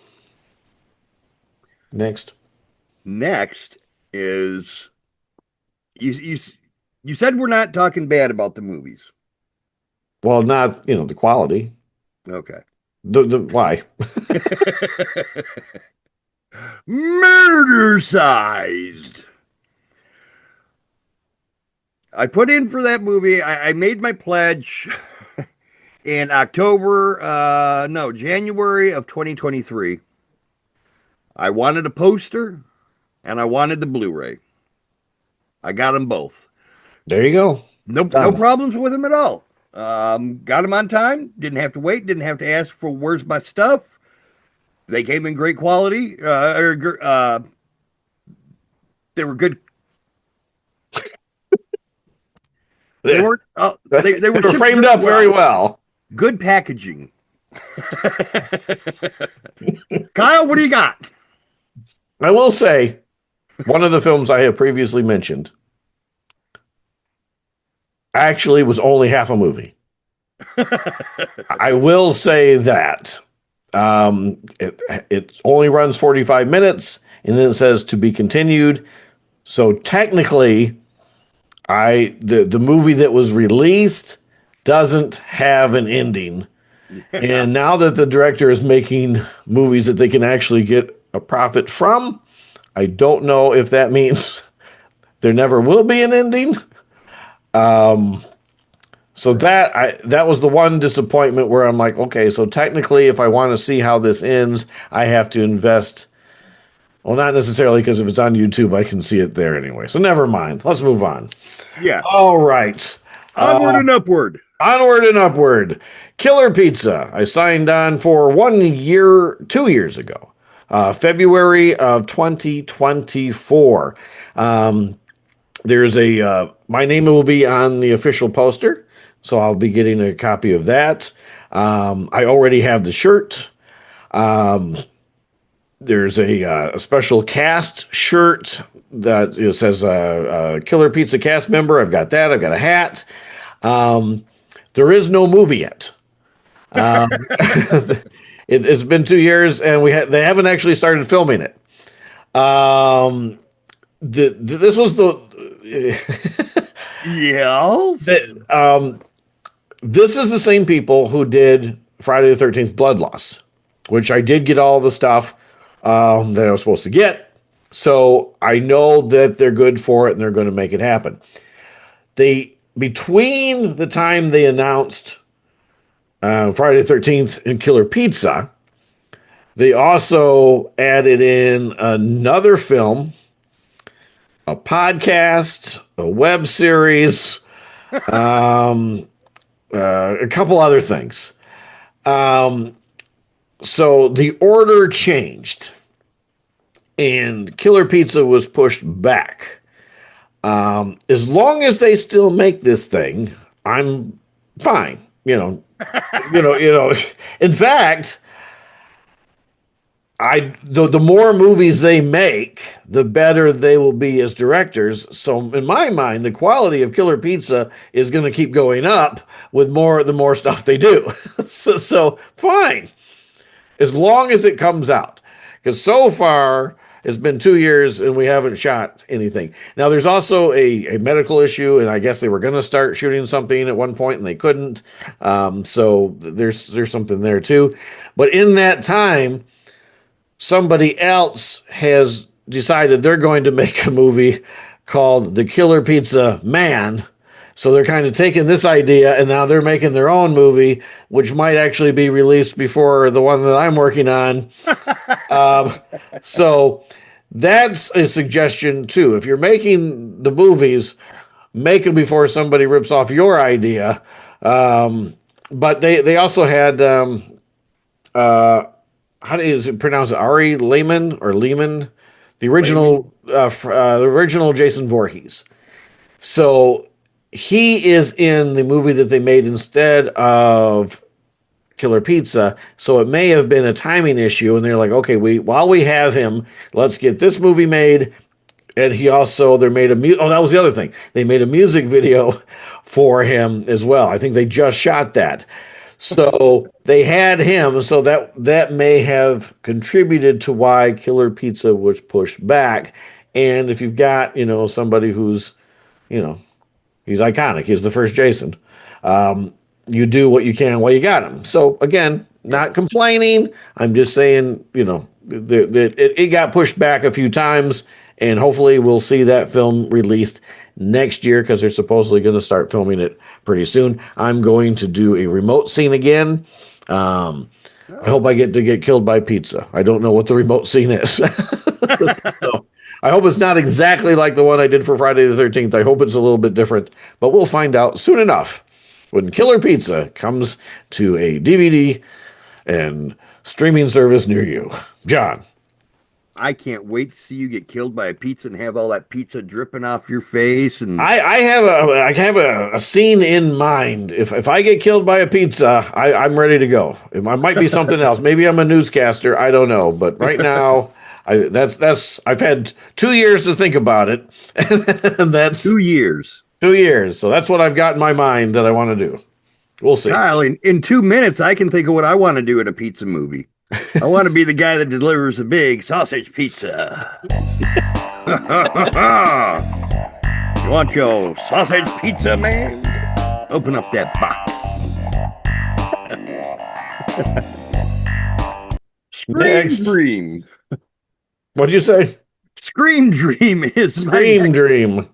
Next is you said we're not talking bad about the movies. Well, not, the quality. Okay. Why? Murder-Sized. I put in for that movie. I made my pledge in January of 2023. I wanted a poster and I wanted the Blu-ray. I got them both. There you go. No problems with them at all. Got them on time. Didn't have to wait. Didn't have to ask for where's my stuff. They came in great quality. They were good. They were framed up very well. Good packaging. Kyle, what do you got? I will say, one of the films I have previously mentioned actually was only half a movie. I will say that. It only runs 45 minutes, and then it says to be continued. So technically, the movie that was released doesn't have an ending. And now that the director is making movies that they can actually get a profit from, I don't know if that means there never will be an ending. So that was the one disappointment where I'm like, okay, so technically, if I want to see how this ends, I have to invest. Well, not necessarily, because if it's on YouTube, I can see it there anyway. So never mind. Let's move on. Yes. All right. Onward and upward. Onward and upward. Killer Pizza. I signed on for 2 years ago, February of 2024. There's my name will be on the official poster, so I'll be getting a copy of that. I already have the shirt. There's a special cast shirt that says Killer Pizza cast member. I've got that. I've got a hat. There is no movie yet. It's been 2 years, and they haven't actually started filming it. This was this is the same people who did Friday the 13th Blood Loss, which I did get all the stuff that I was supposed to get. So I know that they're good for it and they're going to make it happen. Between the time they announced Friday the 13th and Killer Pizza, they also added in another film, a podcast, a web series, a couple other things. So the order changed and Killer Pizza was pushed back. As long as they still make this thing, I'm fine. In fact, the more movies they make, the better they will be as directors. So in my mind, the quality of Killer Pizza is going to keep going up with the more stuff they do. so fine, as long as it comes out. Because so far, it's been 2 years and we haven't shot anything. Now, there's also a medical issue, and I guess they were going to start shooting something at one point and they couldn't. So there's something there too. But in that time, somebody else has decided they're going to make a movie called The Killer Pizza Man. So they're kind of taking this idea and now they're making their own movie, which might actually be released before the one that I'm working on. So that's a suggestion too. If you're making the movies, make them before somebody rips off your idea. But they also had, how do you pronounce it? Ari Lehman or Lehman, the original Jason Voorhees. So he is in the movie that they made instead of Killer Pizza. So it may have been a timing issue, and they're like, okay, while we have him, let's get this movie made. And that was the other thing. They made a music video for him as well. I think they just shot that. So they had him, so that may have contributed to why Killer Pizza was pushed back. And if you've got, somebody who's, he's iconic, he's the first Jason, you do what you can while you got him. So again, not complaining. I'm just saying, it got pushed back a few times, and hopefully we'll see that film released next year because they're supposedly going to start filming it pretty soon. I'm going to do a remote scene again. I hope I get to get killed by pizza. I don't know what the remote scene is. So I hope it's not exactly like the one I did for Friday the 13th. I hope it's a little bit different, but we'll find out soon enough when Killer Pizza comes to a DVD and streaming service near you. John. I can't wait to see you get killed by a pizza and have all that pizza dripping off your face. And I have a scene in mind. If I get killed by a pizza, I'm ready to go. It might be something else. Maybe I'm a newscaster. I don't know. But right now, I've had 2 years to think about it. And that's 2 years. 2 years. So that's what I've got in my mind that I want to do. We'll see. Kyle, in 2 minutes, I can think of what I want to do in a pizza movie. I want to be the guy that delivers a big sausage pizza. You want your sausage pizza, man? Open up that box. Scream Dream. What'd you say? Scream Dream is Scream Dream.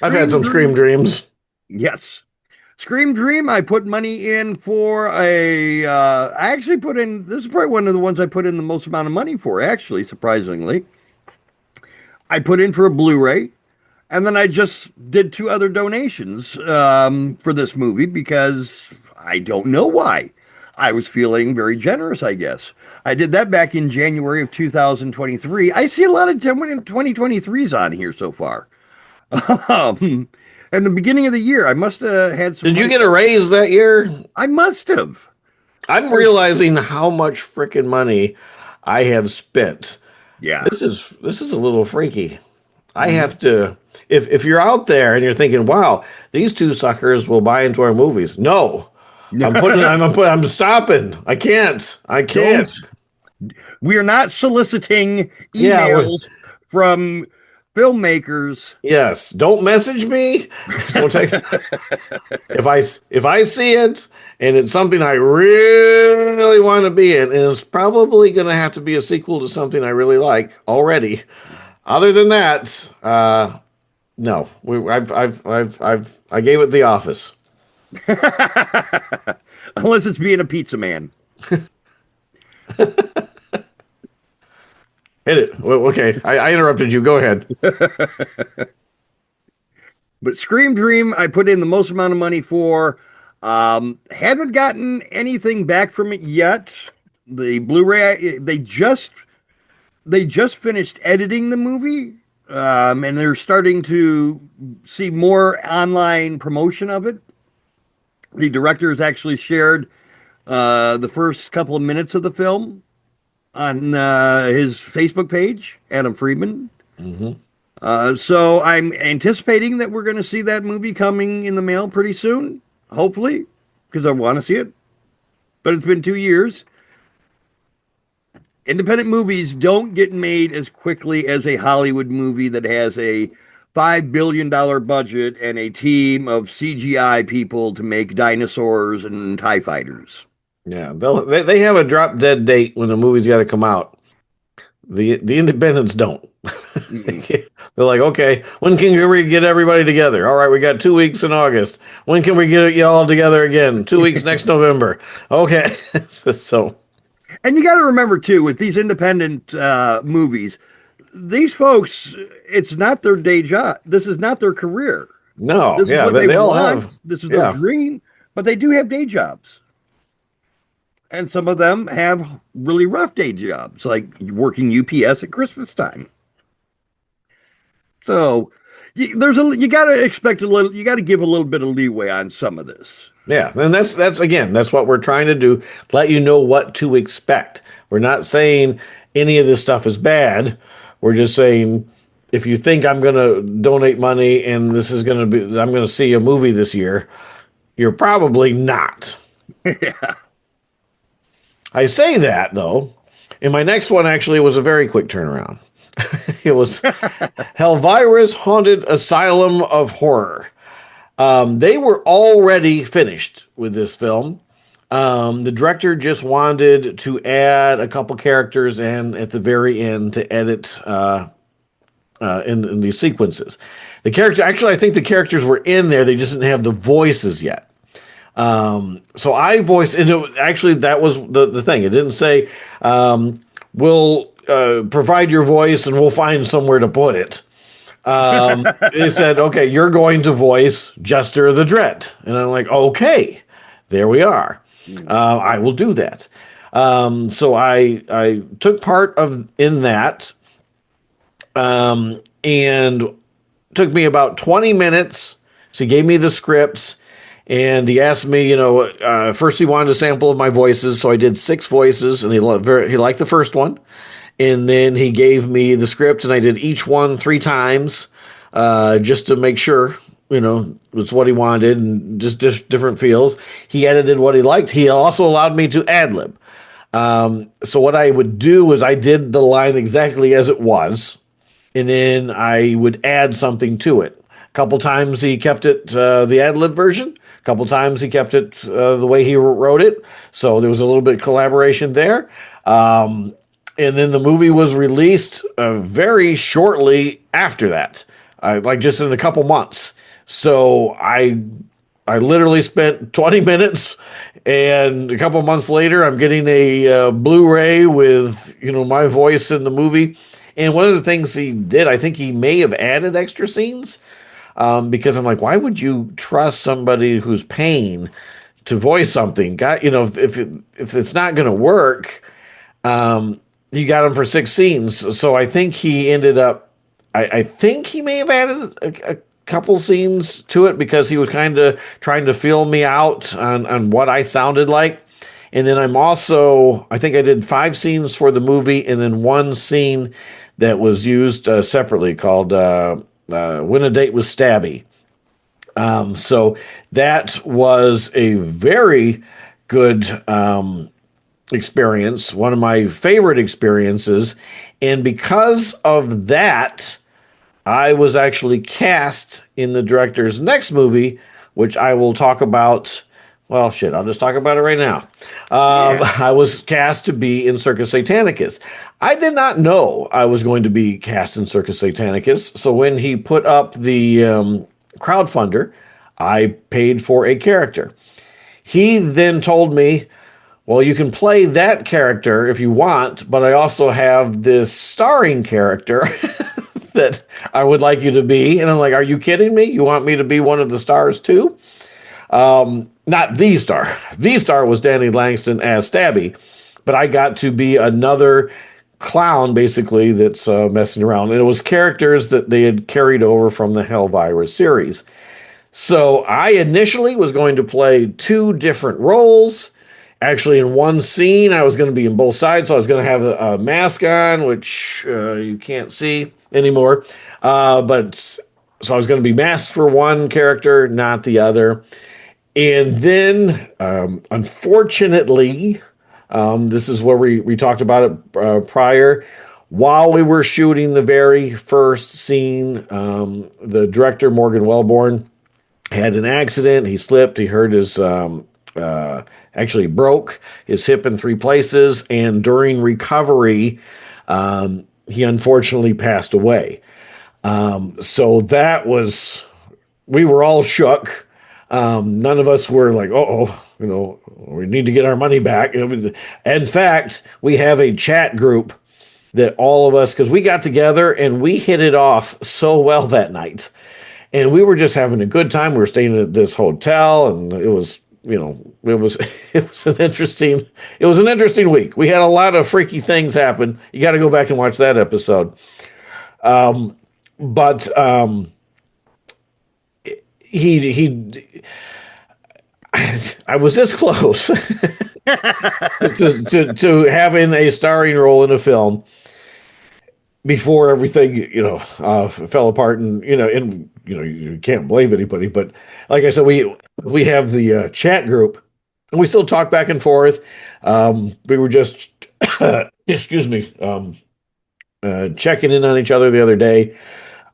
I've had some Scream Dreams. Yes. Scream Dream, I put money in for I actually put in, this is probably one of the ones I put in the most amount of money for, actually, surprisingly. I put in for a Blu-ray, and then I just did 2 other donations for this movie because I don't know why. I was feeling very generous, I guess. I did that back in January of 2023. I see a lot of 2023s on here so far. And the beginning of the year, I must have had some. Did you get a raise that year? I must have. I'm realizing how much freaking money I have spent. Yeah. This is a little freaky. I have to, if you're out there and you're thinking, wow, these 2 suckers will buy into our movies. No. I'm stopping. I can't. We are not soliciting emails from filmmakers. Yes. Don't message me. Don't take, if I see it and it's something I really want to be in, and it's probably going to have to be a sequel to something I really like already. Other than that, no. I gave it The Office. Unless it's being a pizza man. Hit it. Well, okay, I interrupted you. Go ahead. But Scream Dream, I put in the most amount of money for. Haven't gotten anything back from it yet. The Blu-ray, they just finished editing the movie, and they're starting to see more online promotion of it. The director has actually shared the first couple of minutes of the film on his Facebook page, Adam Friedman. Mm-hmm. So I'm anticipating that we're going to see that movie coming in the mail pretty soon, hopefully, because I want to see it. But it's been 2 years. Independent movies don't get made as quickly as a Hollywood movie that has a $5 billion budget and a team of CGI people to make dinosaurs and TIE fighters. Yeah, they have a drop dead date when the movie's got to come out. The independents don't. They're like, okay, when can we get everybody together? All right, we got 2 weeks in August. When can we get you all together again? 2 weeks next November. Okay, so. And you got to remember too, with these independent movies, these folks, it's not their day job. This is not their career. No, this is what they all want. have. This is their dream, but they do have day jobs. And some of them have really rough day jobs, like working UPS at Christmas time. So you got to expect a little, you got to give a little bit of leeway on some of this. Yeah, and that's what we're trying to do, let you know what to expect. We're not saying any of this stuff is bad. We're just saying, if you think I'm going to donate money and this is going to be, I'm going to see a movie this year, you're probably not. Yeah. I say that, though, and my next one actually was a very quick turnaround. It was HELLVIRA'S Haunted Asylum of Horror. They were already finished with this film. The director just wanted to add a couple characters and at the very end to edit in these sequences. The character, actually, I think the characters were in there. They just didn't have the voices yet. So I voiced, and actually that was the thing. It didn't say, we'll provide your voice and we'll find somewhere to put it. They said, okay, you're going to voice Jester the Dread. And I'm like, okay, there we are. I will do that. So I took part in that, and took me about 20 minutes. So he gave me the scripts, and he asked me, first he wanted a sample of my voices. So I did 6 voices, and he liked the first one. And then he gave me the script, and I did each one 3 times, just to make sure, it was what he wanted, and just different feels. He edited what he liked. He also allowed me to ad-lib. So what I would do is I did the line exactly as it was, and then I would add something to it. A couple times he kept it the ad-lib version. A couple times he kept it the way he wrote it. So there was a little bit of collaboration there. And then the movie was released very shortly after that, like just in a couple months. So I I literally spent 20 minutes, and a couple months later, I'm getting a Blu-ray with, my voice in the movie. And one of the things he did, I think he may have added extra scenes, because I'm like, why would you trust somebody who's paying to voice something? God, if it's not going to work, you got him for 6 scenes. So I think he ended up, I think he may have added a couple scenes to it because he was kind of trying to feel me out on what I sounded like. And then I think I did 5 scenes for the movie, and then 1 scene that was used separately called When a Date with Stabby. So that was a very good experience, one of my favorite experiences. And because of that, I was actually cast in the director's next movie, which I will talk about. Well, shit, I'll just talk about it right now. I was cast to be in Circus Satanicus. I did not know I was going to be cast in Circus Satanicus. So when he put up the Crowdfunder, I paid for a character. He then told me, well, you can play that character if you want, but I also have this starring character that I would like you to be. And I'm like, are you kidding me? You want me to be one of the stars too? Not the star. The star was Danny Langston as Stabby, but I got to be another clown, basically, that's messing around. And it was characters that they had carried over from the HELLVIRA'S series. So I initially was going to play 2 different roles. Actually, in one scene, I was going to be in both sides. So I was going to have a mask on, which you can't see anymore. So I was going to be masked for one character, not the other. And then, unfortunately, this is where we talked about it prior. While we were shooting the very first scene, the director, Morgan Wellborn, had an accident. He slipped. He hurt his, actually broke his hip in 3 places. And during recovery, he unfortunately passed away. So that was, we were all shook. None of us were like, we need to get our money back. In fact, we have a chat group that all of us, because we got together and we hit it off so well that night. And we were just having a good time. We were staying at this hotel, and it was an interesting week. We had a lot of freaky things happen. You got to go back and watch that episode. But I was this close to having a starring role in a film before everything, fell apart, and you can't blame anybody. But like I said, we have the chat group, and we still talk back and forth. We were just, excuse me, checking in on each other the other day.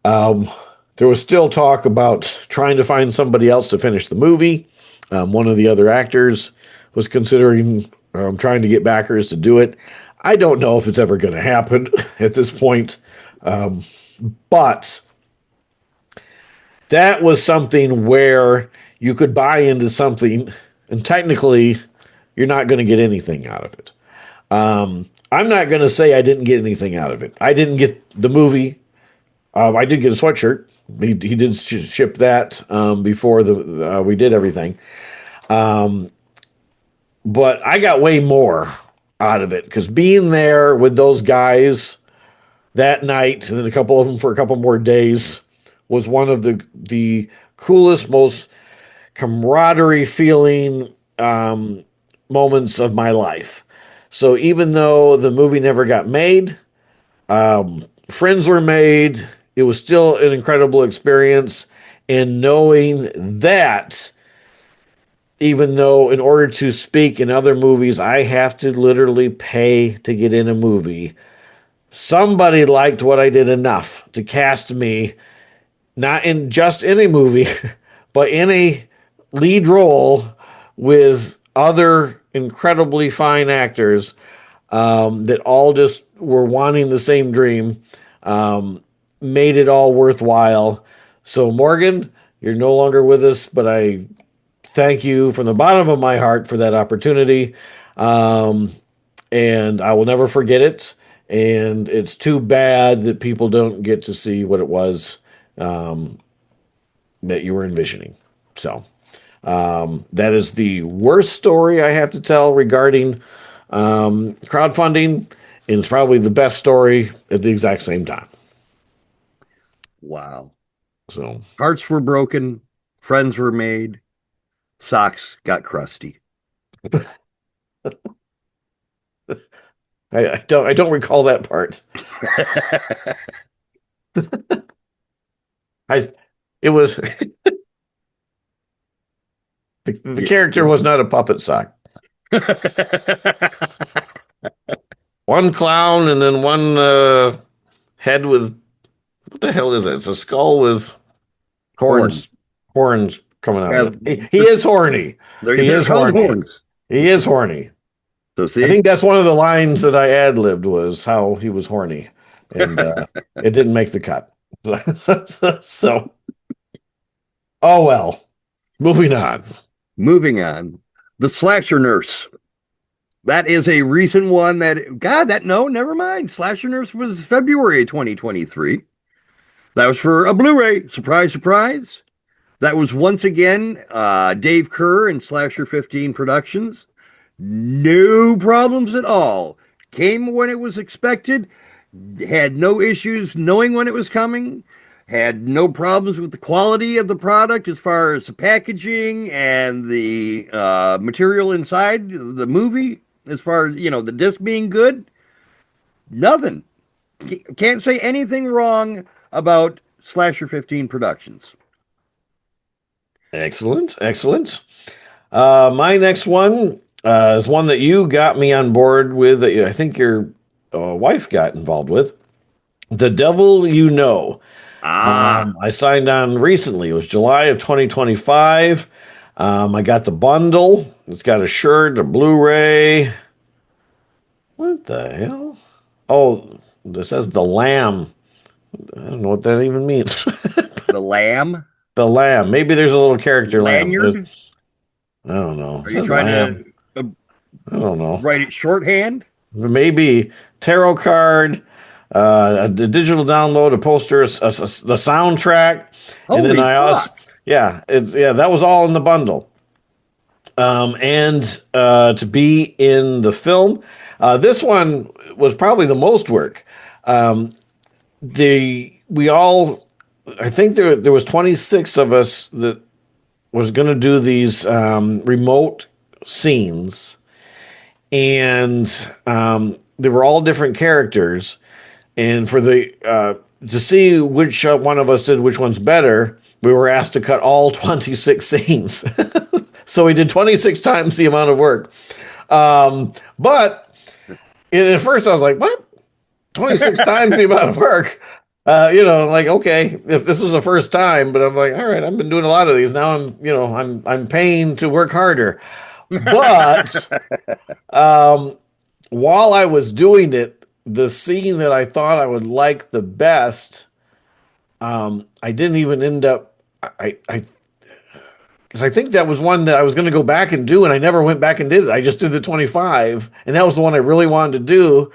There was still talk about trying to find somebody else to finish the movie. One of the other actors was considering trying to get backers to do it. I don't know if it's ever going to happen at this point. But that was something where you could buy into something, and technically you're not going to get anything out of it. I'm not going to say I didn't get anything out of it. I didn't get the movie. I did get a sweatshirt. He did ship that before we did everything. But I got way more out of it, because being there with those guys that night, and then a couple of them for a couple more days, was one of the coolest, most camaraderie feeling moments of my life. So even though the movie never got made, friends were made, it was still an incredible experience. And knowing that, even though in order to speak in other movies, I have to literally pay to get in a movie, somebody liked what I did enough to cast me, not in just in a movie, but in a lead role with other incredibly fine actors that all just were wanting the same dream, made it all worthwhile. So Morgan, you're no longer with us, but I thank you from the bottom of my heart for that opportunity. And I will never forget it. And it's too bad that people don't get to see what it was that you were envisioning. So that is the worst story I have to tell regarding crowdfunding. And it's probably the best story at the exact same time. Wow. So Hearts were broken, friends were made, socks got crusty. I don't recall that part. It was the character was not a puppet sock. One clown and then one head with, what the hell is that? It's a skull with horns coming out of it. He is horny. He is horny. Horns. He is horny. So see, I think that's one of the lines that I ad-libbed was how he was horny, and it didn't make the cut. So, oh well. Moving on. Moving on. The Slasher Nurse. That is a recent one never mind. Slasher Nurse was February 2023. That was for a Blu-ray. Surprise, surprise. That was once again Dave Kerr and Slasher 15 Productions. No problems at all. Came when it was expected. Had no issues knowing when it was coming. Had no problems with the quality of the product as far as the packaging and the material inside the movie. As far as, the disc being good. Nothing. Can't say anything wrong about Slasher 15 Productions. Excellent. My next one is one that you got me on board with. That I think your wife got involved with. The Devil You Know. I signed on recently. It was July of 2025. I got the bundle. It's got a shirt, a Blu-ray. What the hell? Oh, this says The Lamb. I don't know what that even means. The Lamb? The Lamb. Maybe there's a little character Lanyard? lamb. I don't know. Are you trying to I don't know. write it shorthand? Maybe tarot card, a digital download, a poster, the soundtrack, Holy and then I also fuck. that was all in the bundle. And to be in the film, this one was probably the most work. I think there was 26 of us that was going to do these remote scenes, and they were all different characters. And for the to see which one of us did which one's better, we were asked to cut all 26 scenes. So we did 26 times the amount of work. But at first I was like, what? 26 times the amount of work? Okay, if this was the first time, but I'm like, all right, I've been doing a lot of these. Now I'm paying to work harder. But while I was doing it, the scene that I thought I would like the best, I didn't even end up, because I think that was one that I was going to go back and do, and I never went back and did it. I just did the 25, and that was the one I really wanted to do.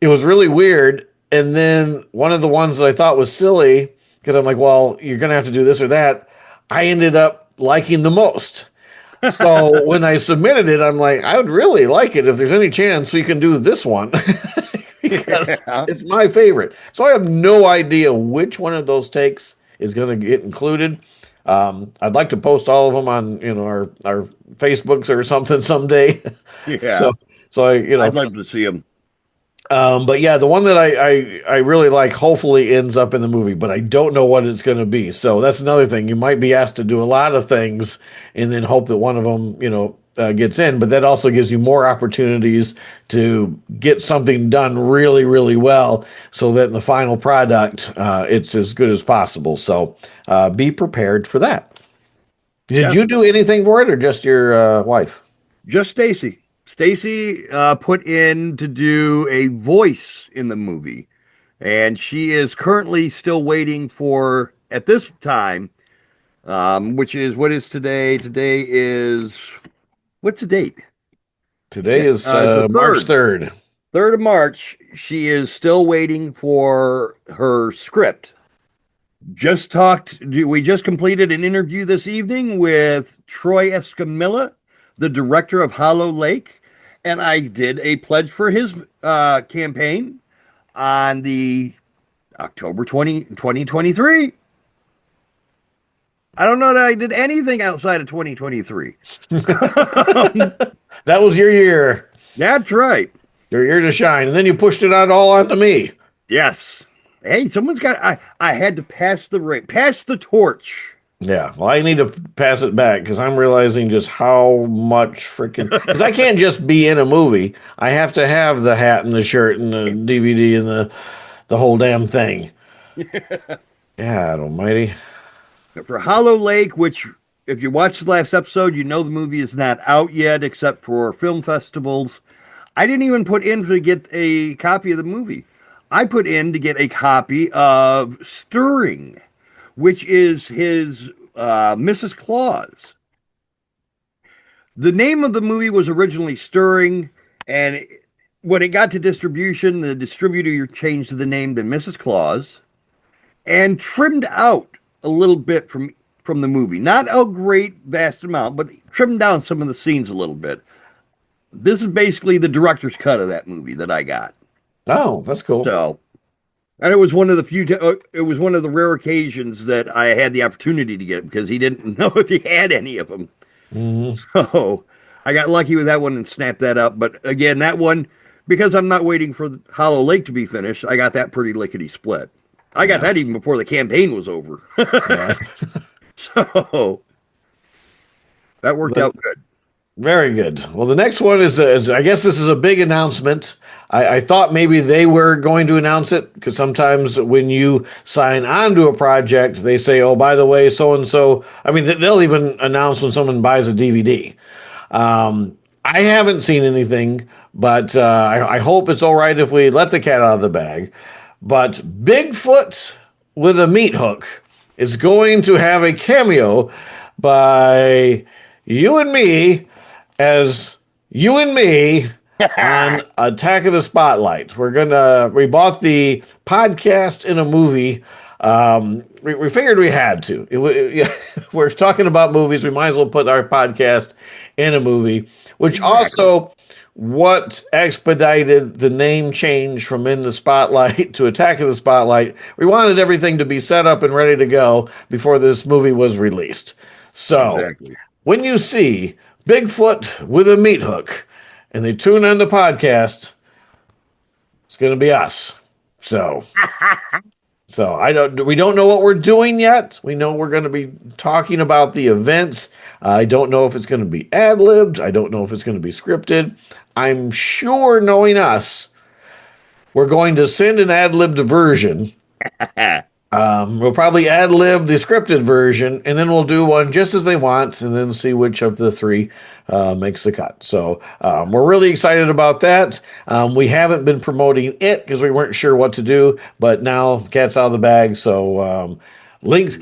It was really weird. And then one of the ones that I thought was silly, because I'm like, well, you're going to have to do this or that, I ended up liking the most. So when I submitted it, I'm like, I would really like it if there's any chance we can do this one. Because it's my favorite. So I have no idea which one of those takes is going to get included. I'd like to post all of them on our Facebooks or something someday. Yeah. So I'd love to see them. But yeah, the one that I really like hopefully ends up in the movie, but I don't know what it's going to be. So that's another thing. You might be asked to do a lot of things and then hope that one of them, gets in. But that also gives you more opportunities to get something done really, really well so that in the final product, it's as good as possible. So be prepared for that. Did you do anything for it or just your wife? Just Stacy. Stacy put in to do a voice in the movie, and she is currently still waiting for, at this time, which is what is today? Today is what's the date? Today is The March 3rd. 3rd of March. She is still waiting for her script. We just completed an interview this evening with Troy Escamilla, the director of Hollow Lake, and I did a pledge for his campaign on the October 2023. I don't know that I did anything outside of 2023. That was your year. That's right. Your year to shine. And then you pushed it out all onto me. Yes. Hey, someone's got. I had to pass the torch. Yeah. Well, I need to pass it back because I'm realizing just how much freaking. Because I can't just be in a movie. I have to have the hat and the shirt and the DVD and the whole damn thing. God almighty. For Hollow Lake, which, if you watched the last episode, you know the movie is not out yet except for film festivals. I didn't even put in to get a copy of the movie. I put in to get a copy of Stirring, which is his Mrs. Claus. The name of the movie was originally Stirring, and when it got to distribution, the distributor changed the name to Mrs. Claus and trimmed out a little bit from the movie. Not a great vast amount, but trimmed down some of the scenes a little bit. This is basically the director's cut of that movie that I got. Oh, that's cool. So, and it was one of the rare occasions that I had the opportunity to get it because he didn't know if he had any of them. Mm-hmm. So I got lucky with that one and snapped that up. But again, that one, because I'm not waiting for Hollow Lake to be finished, I got that pretty lickety split. I got that even before the campaign was over. So that worked out good. Very good. Well, the next one is I guess this is a big announcement. I thought maybe they were going to announce it because sometimes when you sign on to a project, they say, oh, by the way, so-and-so. I mean, they'll even announce when someone buys a DVD. I haven't seen anything, but I hope it's all right if we let the cat out of the bag. But Bigfoot with a meat hook is going to have a cameo by you and me as you and me on Attack of the Spotlight. We bought the podcast in a movie. We figured we had to. We're talking about movies. We might as well put our podcast in a movie, which also what expedited the name change from In the Spotlight to Attack of the Spotlight. We wanted everything to be set up and ready to go before this movie was released. So when you see Bigfoot with a meat hook and they tune on the podcast, it's going to be us. So we don't know what we're doing yet. We know we're going to be talking about the events. I don't know if it's going to be ad-libbed. I don't know if it's going to be scripted. I'm sure, knowing us, we're going to send an ad-libbed version. We'll probably ad-lib the scripted version, and then we'll do one just as they want, and then see which of the three makes the cut. So we're really excited about that. We haven't been promoting it because we weren't sure what to do, but now cat's out of the bag. So links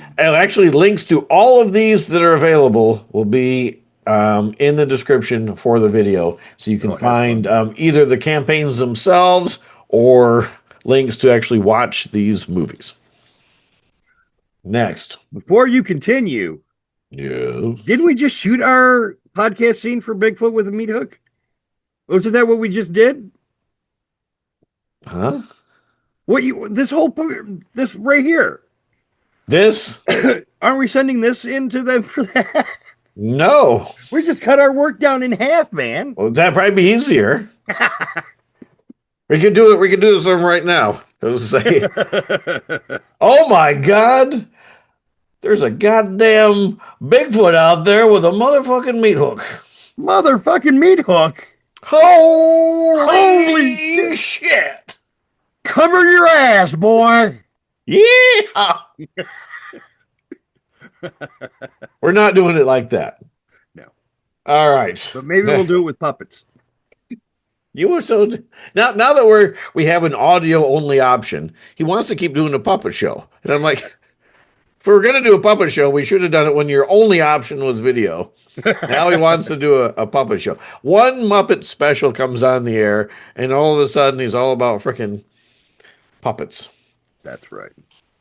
to all of these that are available will be in the description for the video, so you can find either the campaigns themselves or links to actually watch these movies. Next. Before you continue, didn't we just shoot our podcast scene for Bigfoot with a meat hook? Wasn't that what we just did? Huh? This right here. This? Aren't we sending this in to them for that? No. We just cut our work down in half, man. Well, that'd probably be easier. We could do it. We could do this one right now. Say, oh my God, there's a goddamn Bigfoot out there with a motherfucking meat hook. Motherfucking meat hook. Holy shit. Cover your ass, boy. Yeah. We're not doing it like that. No. All right. But maybe we'll do it with puppets. You were so now that we have an audio only option. He wants to keep doing a puppet show, and I'm like, If we were going to do a puppet show, we should have done it when your only option was video. Now he wants to do a puppet show. One Muppet special comes on the air, and all of a sudden he's all about freaking puppets. That's right.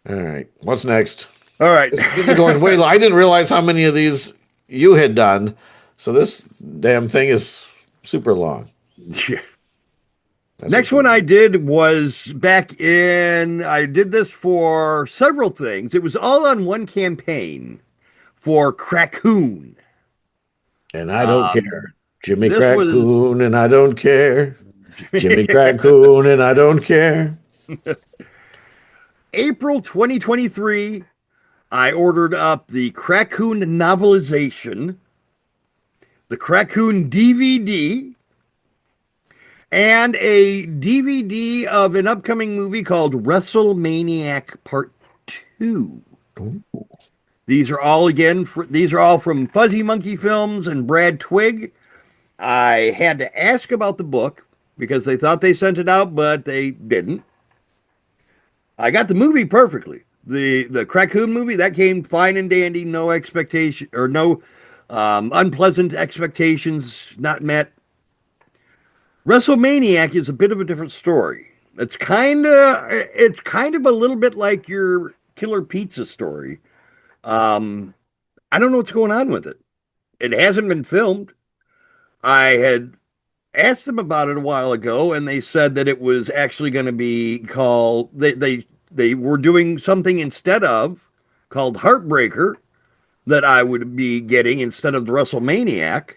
All right. What's next? All right. This is going way long. I didn't realize how many of these you had done. So this damn thing is super long. Yeah. Next one I did was back in, I did this for several things. It was all on one campaign for CRACKCOON. And I don't care. Jimmy CRACKCOON and I don't care. Jimmy CRACKCOON and I don't care. April 2023, I ordered up the CRACKCOON novelization, the CRACKCOON DVD, and a DVD of an upcoming movie called WrestleManiac Part 2. Ooh. These are all from Fuzzy Monkey Films and Brad Twigg. I had to ask about the book because they thought they sent it out, but they didn't. I got the movie perfectly. The CRACKCOON movie, that came fine and dandy, no expectation or no unpleasant expectations not met. WrestleManiac is a bit of a different story. It's kind of a little bit like your Killer Pizza story. I don't know what's going on with it. It hasn't been filmed. I had asked them about it a while ago, and they said that it was actually going to be called. They were doing something instead of called Heartbreaker that I would be getting instead of the WrestleManiac.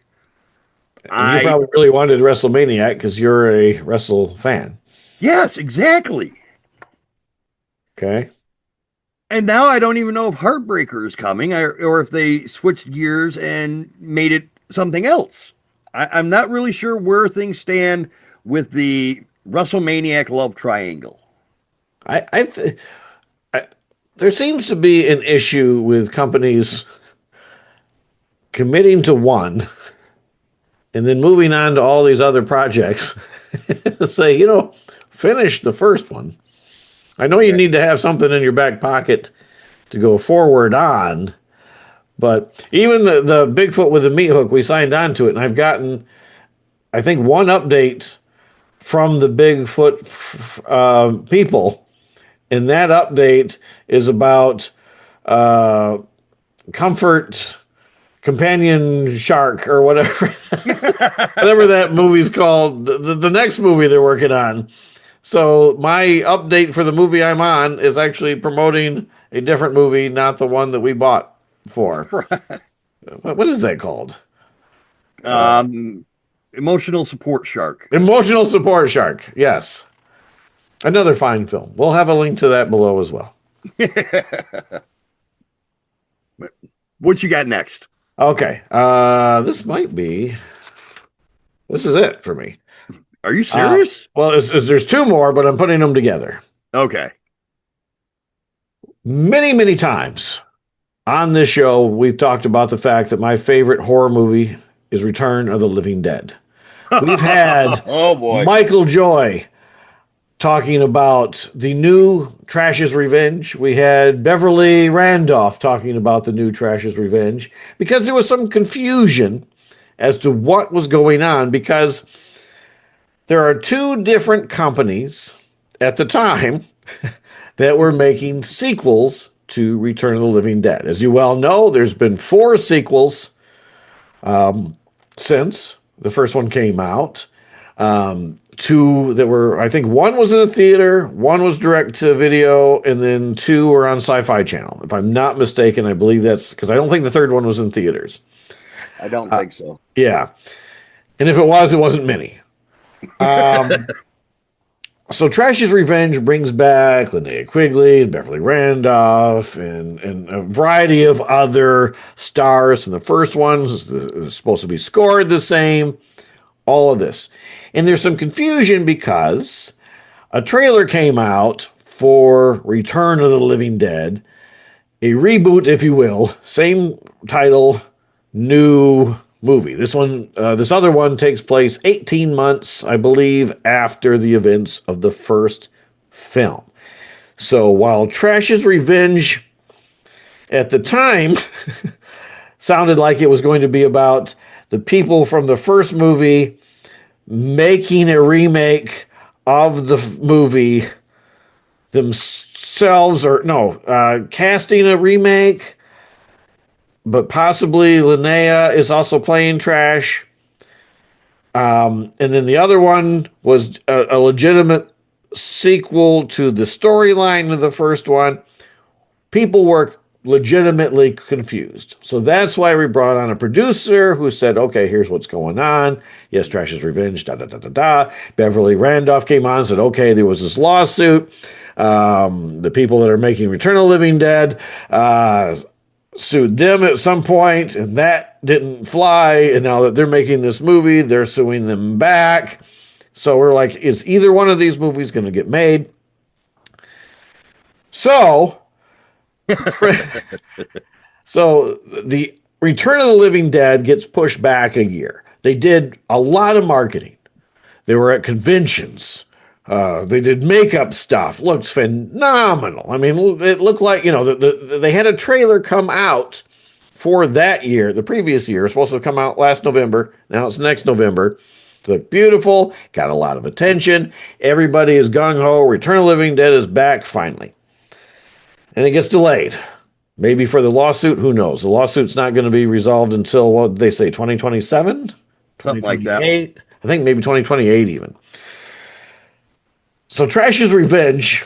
You probably really wanted WrestleManiac because you're a wrestle fan. Yes, exactly. Okay. And now I don't even know if Heartbreaker is coming or if they switched gears and made it something else. I'm not really sure where things stand with the WrestleManiac love triangle. There seems to be an issue with companies committing to one and then moving on to all these other projects. Say, finish the first one. I know you need to have something in your back pocket to go forward on, but even the Bigfoot with the MEATHOOK, we signed on to it, and I've gotten, I think, one update from the Bigfoot people, and that update is about Comfort Companion Shark or whatever, whatever that movie's called, the next movie they're working on. So my update for the movie I'm on is actually promoting a different movie, not the one that we bought for. What is that called? Emotional Support Shark. Emotional Support Shark. Yes. Another fine film. We'll have a link to that below as well. What you got next? Okay. This is it for me. Are you serious? Well, there's two more, but I'm putting them together. Okay. Many, many times on this show, we've talked about the fact that my favorite horror movie is Return of the Living Dead. We've had oh boy, Michael Joy talking about the new Trash's Revenge. We had Beverly Randolph talking about the new Trash's Revenge because there was some confusion as to what was going on because there are two different companies at the time that were making sequels to Return of the Living Dead. As you well know, there's been 4 sequels since the first one came out. 2 that were, I think one was in a theater, one was direct to video, and then 2 were on Sci-Fi Channel. If I'm not mistaken, I believe that's because I don't think the third one was in theaters. I don't think so. Yeah. And if it was, it wasn't many. So Trash's Revenge brings back Linnea Quigley and Beverly Randolph and a variety of other stars. And the first one is supposed to be scored the same. All of this. And there's some confusion because a trailer came out for Return of the Living Dead, a reboot, if you will, same title, new movie. This other one takes place 18 months, I believe, after the events of the first film. So while Trash's Revenge at the time sounded like it was going to be about the people from the first movie making a remake of the movie themselves, or no, casting a remake, but possibly Linnea is also playing Trash. And then the other one was a legitimate sequel to the storyline of the first one. People were legitimately confused. So that's why we brought on a producer who said, okay, here's what's going on. Yes, Trash's Revenge, da da da da da. Beverly Randolph came on and said, okay, there was this lawsuit. The people that are making Return of the Living Dead sued them at some point, and that didn't fly. And now that they're making this movie, they're suing them back. So we're like, is either one of these movies going to get made? So the Return of the Living Dead gets pushed back a year. They did a lot of marketing. They were at conventions. They did makeup stuff. Looks phenomenal. I mean, it looked like, they had a trailer come out for that year. The previous year. It was supposed to come out last November. Now it's next November. It looked beautiful. Got a lot of attention. Everybody is gung-ho. Return of the Living Dead is back finally. And it gets delayed. Maybe for the lawsuit. Who knows? The lawsuit's not going to be resolved until, what did they say, 2027? Something like that. I think maybe 2028 even. So Trash's Revenge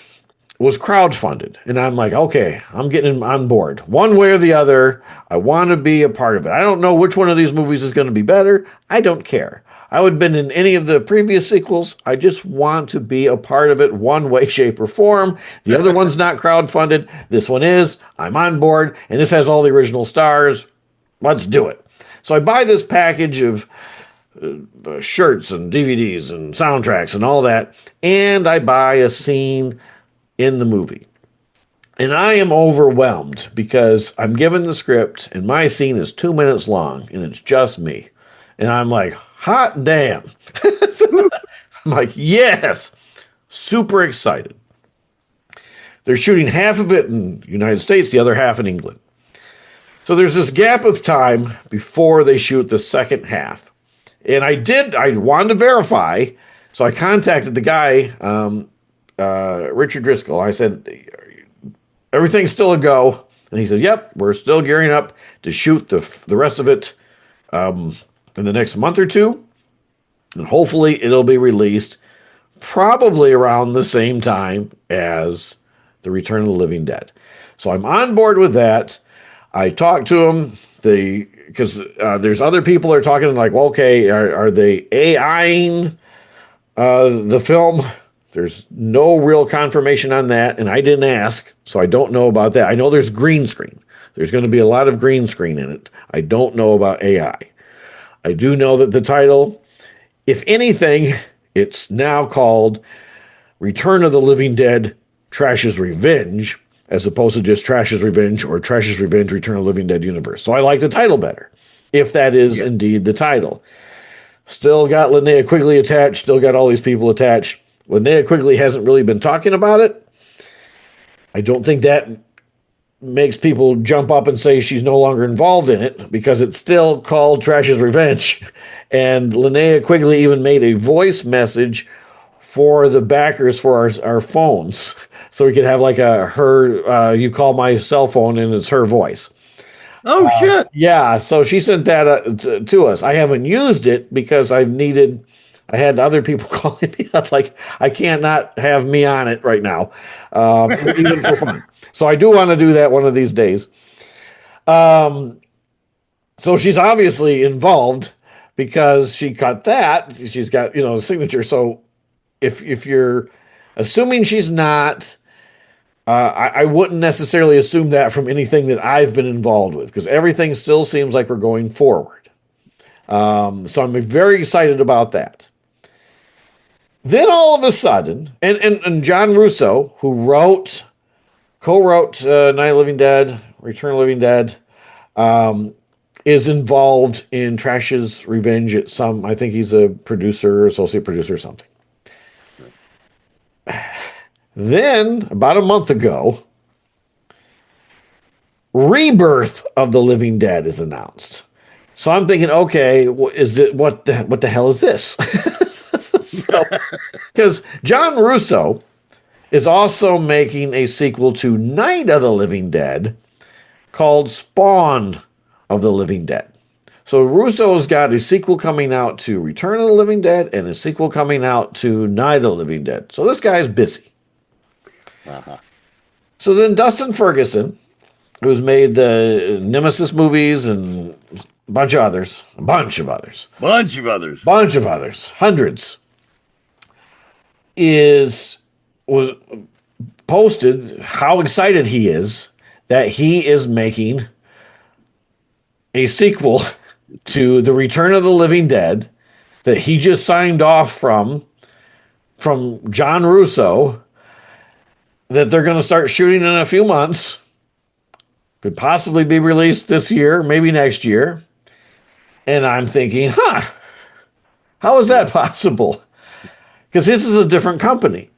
was crowdfunded. And I'm like, okay, I'm getting on board. One way or the other, I want to be a part of it. I don't know which one of these movies is going to be better. I don't care. I would have been in any of the previous sequels. I just want to be a part of it one way, shape, or form. The other one's not crowdfunded. This one is. I'm on board. And this has all the original stars. Let's do it. So I buy this package of shirts and DVDs and soundtracks and all that, and I buy a scene in the movie. And I am overwhelmed because I'm given the script and my scene is 2 minutes long and it's just me. And I'm like, hot damn. I'm like, yes, super excited. They're shooting half of it in the United States, the other half in England. So there's this gap of time before they shoot the second half. And I wanted to verify, so I contacted the guy, Richard Driscoll. I said, everything's still a go. And he said, yep, we're still gearing up to shoot the rest of it in the next month or two. And hopefully it'll be released probably around the same time as the Return of the Living Dead. So I'm on board with that. I talked to him. Because there's other people that are talking like, well, okay, are they AIing the film? There's no real confirmation on that, and I didn't ask, so I don't know about that. I know there's green screen. There's going to be a lot of green screen in it. I don't know about AI. I do know that the title, if anything, it's now called Return of the Living Dead, Trash's Revenge, as opposed to just Trash's Revenge or Trash's Revenge, Return of the Living Dead universe. So I like the title better, if that is indeed the title. Still got Linnea Quigley attached, still got all these people attached. Linnea Quigley hasn't really been talking about it. I don't think that makes people jump up and say she's no longer involved in it, because it's still called Trash's Revenge. And Linnea Quigley even made a voice message for the backers for our phones. So we could have like you call my cell phone and it's her voice. Oh, shit. Yeah. So she sent that to us. I haven't used it because I had other people calling me. I was like, I can't not have me on it right now, even for fun. So I do want to do that one of these days. So she's obviously involved because she cut that. She's got, the signature. So if you're assuming she's not, I wouldn't necessarily assume that from anything that I've been involved with, because everything still seems like we're going forward. So I'm very excited about that. Then all of a sudden, and John Russo, who co-wrote Night of the Living Dead, Return of the Living Dead, is involved in Trash's Revenge at I think he's a producer, associate producer or something. Then, about a month ago, Rebirth of the Living Dead is announced. So I'm thinking, okay, is it what the hell is this? Because John Russo is also making a sequel to Night of the Living Dead called Spawn of the Living Dead. So Russo's got a sequel coming out to Return of the Living Dead and a sequel coming out to Night of the Living Dead. So this guy's busy. So then Dustin Ferguson, who's made the Nemesis movies and a bunch of others, hundreds, was posted how excited he is that he is making a sequel to The Return of the Living Dead that he just signed off from John Russo, that they're going to start shooting in a few months, could possibly be released this year, maybe next year. And I'm thinking, how is that possible? Because this is a different company.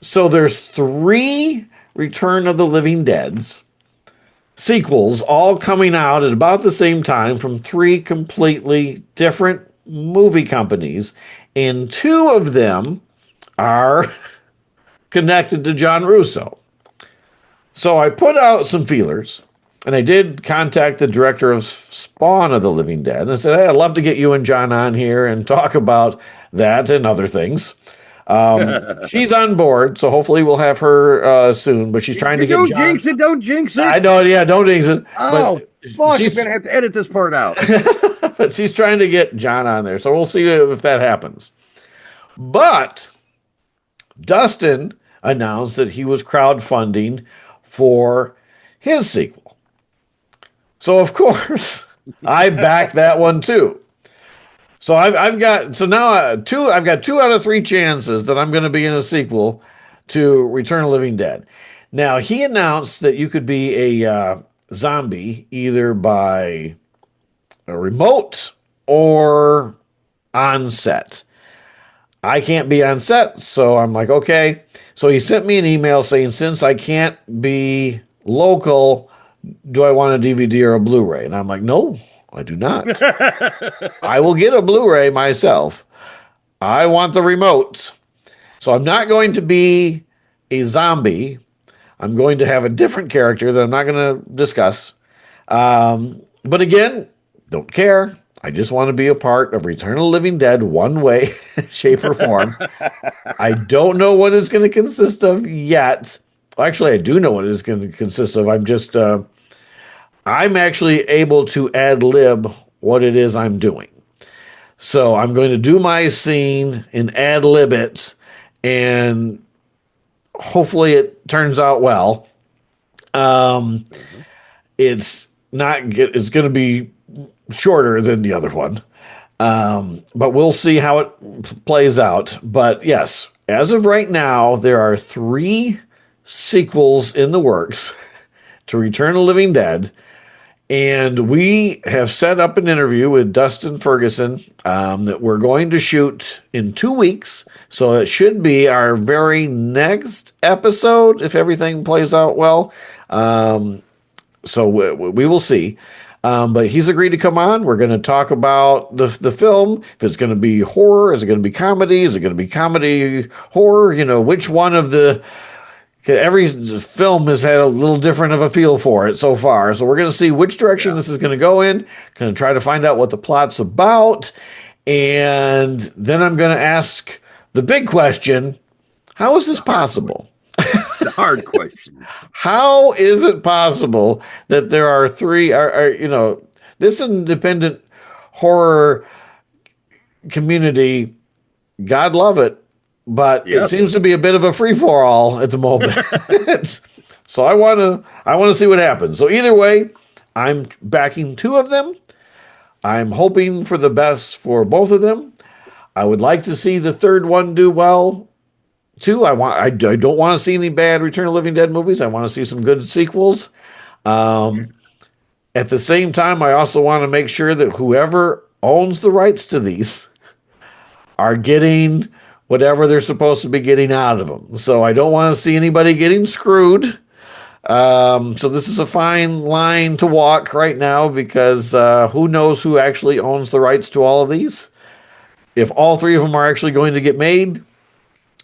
So there's 3 Return of the Living Deads sequels all coming out at about the same time from 3 completely different movie companies, and 2 of them are connected to John Russo. So I put out some feelers, and I did contact the director of Spawn of the Living Dead, and I said, hey, I'd love to get you and John on here and talk about that and other things. She's on board, so hopefully we'll have her soon, but she's trying to get John. Don't jinx it. I know, yeah, don't jinx it. Oh, fuck, she's going to have to edit this part out. But she's trying to get John on there, so we'll see if that happens. But Dustin announced that he was crowdfunding for his sequel. So, of course, I backed that one too. So I've got 2 out of 3 chances that I'm going to be in a sequel to Return of the Living Dead. Now, he announced that you could be a zombie either by a remote or on set. I can't be on set, so I'm like, okay. So he sent me an email saying, since I can't be local, do I want a DVD or a Blu-ray? And I'm like, no, I do not. I will get a Blu-ray myself. I want the remote. So I'm not going to be a zombie. I'm going to have a different character that I'm not going to discuss. But again, don't care. I just want to be a part of Return of the Living Dead one way, shape, or form. I don't know what it's going to consist of yet. Actually, I do know what it's going to consist of. I'm actually able to ad-lib what it is I'm doing. So I'm going to do my scene and ad-lib it, and hopefully it turns out well. It's going to be shorter than the other one. But we'll see how it plays out. But yes, as of right now, there are 3 sequels in the works to Return of the Living Dead. And we have set up an interview with Dustin Ferguson that we're going to shoot in 2 weeks. So it should be our very next episode if everything plays out well. So we will see. But he's agreed to come on. We're going to talk about the film. If it's going to be horror, is it going to be comedy? Is it going to be comedy, horror? You know, which one of the... Every film has had a little different of a feel for it so far. So we're going to see which direction this is going to go in. Going to try to find out what the plot's about. And then I'm going to ask the big question, how is this possible? The hard question. How is it possible that there are 3, this independent horror community, God love it, but it seems to be a bit of a free-for-all at the moment. So I want to see what happens. So either way, I'm backing 2 of them. I'm hoping for the best for both of them. I would like to see the third one do well too. I don't want to see any bad Return of the Living Dead movies. I want to see some good sequels. At the same time, I also want to make sure that whoever owns the rights to these are getting whatever they're supposed to be getting out of them. So I don't want to see anybody getting screwed. So this is a fine line to walk right now because who knows who actually owns the rights to all of these? If all three of them are actually going to get made.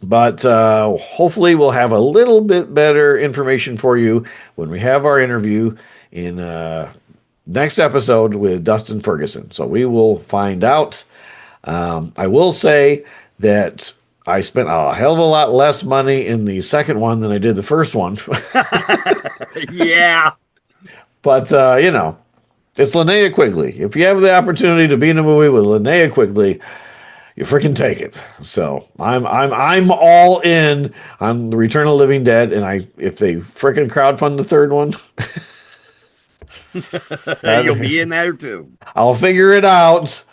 But hopefully we'll have a little bit better information for you when we have our interview in next episode with Dustin Ferguson. So we will find out. I will say that I spent a hell of a lot less money in the second one than I did the first one. Yeah. But, it's Linnea Quigley. If you have the opportunity to be in a movie with Linnea Quigley, you freaking take it. So I'm all in on the Return of the Living Dead, and if they freaking crowdfund the third one, You'll be in there too. I'll figure it out.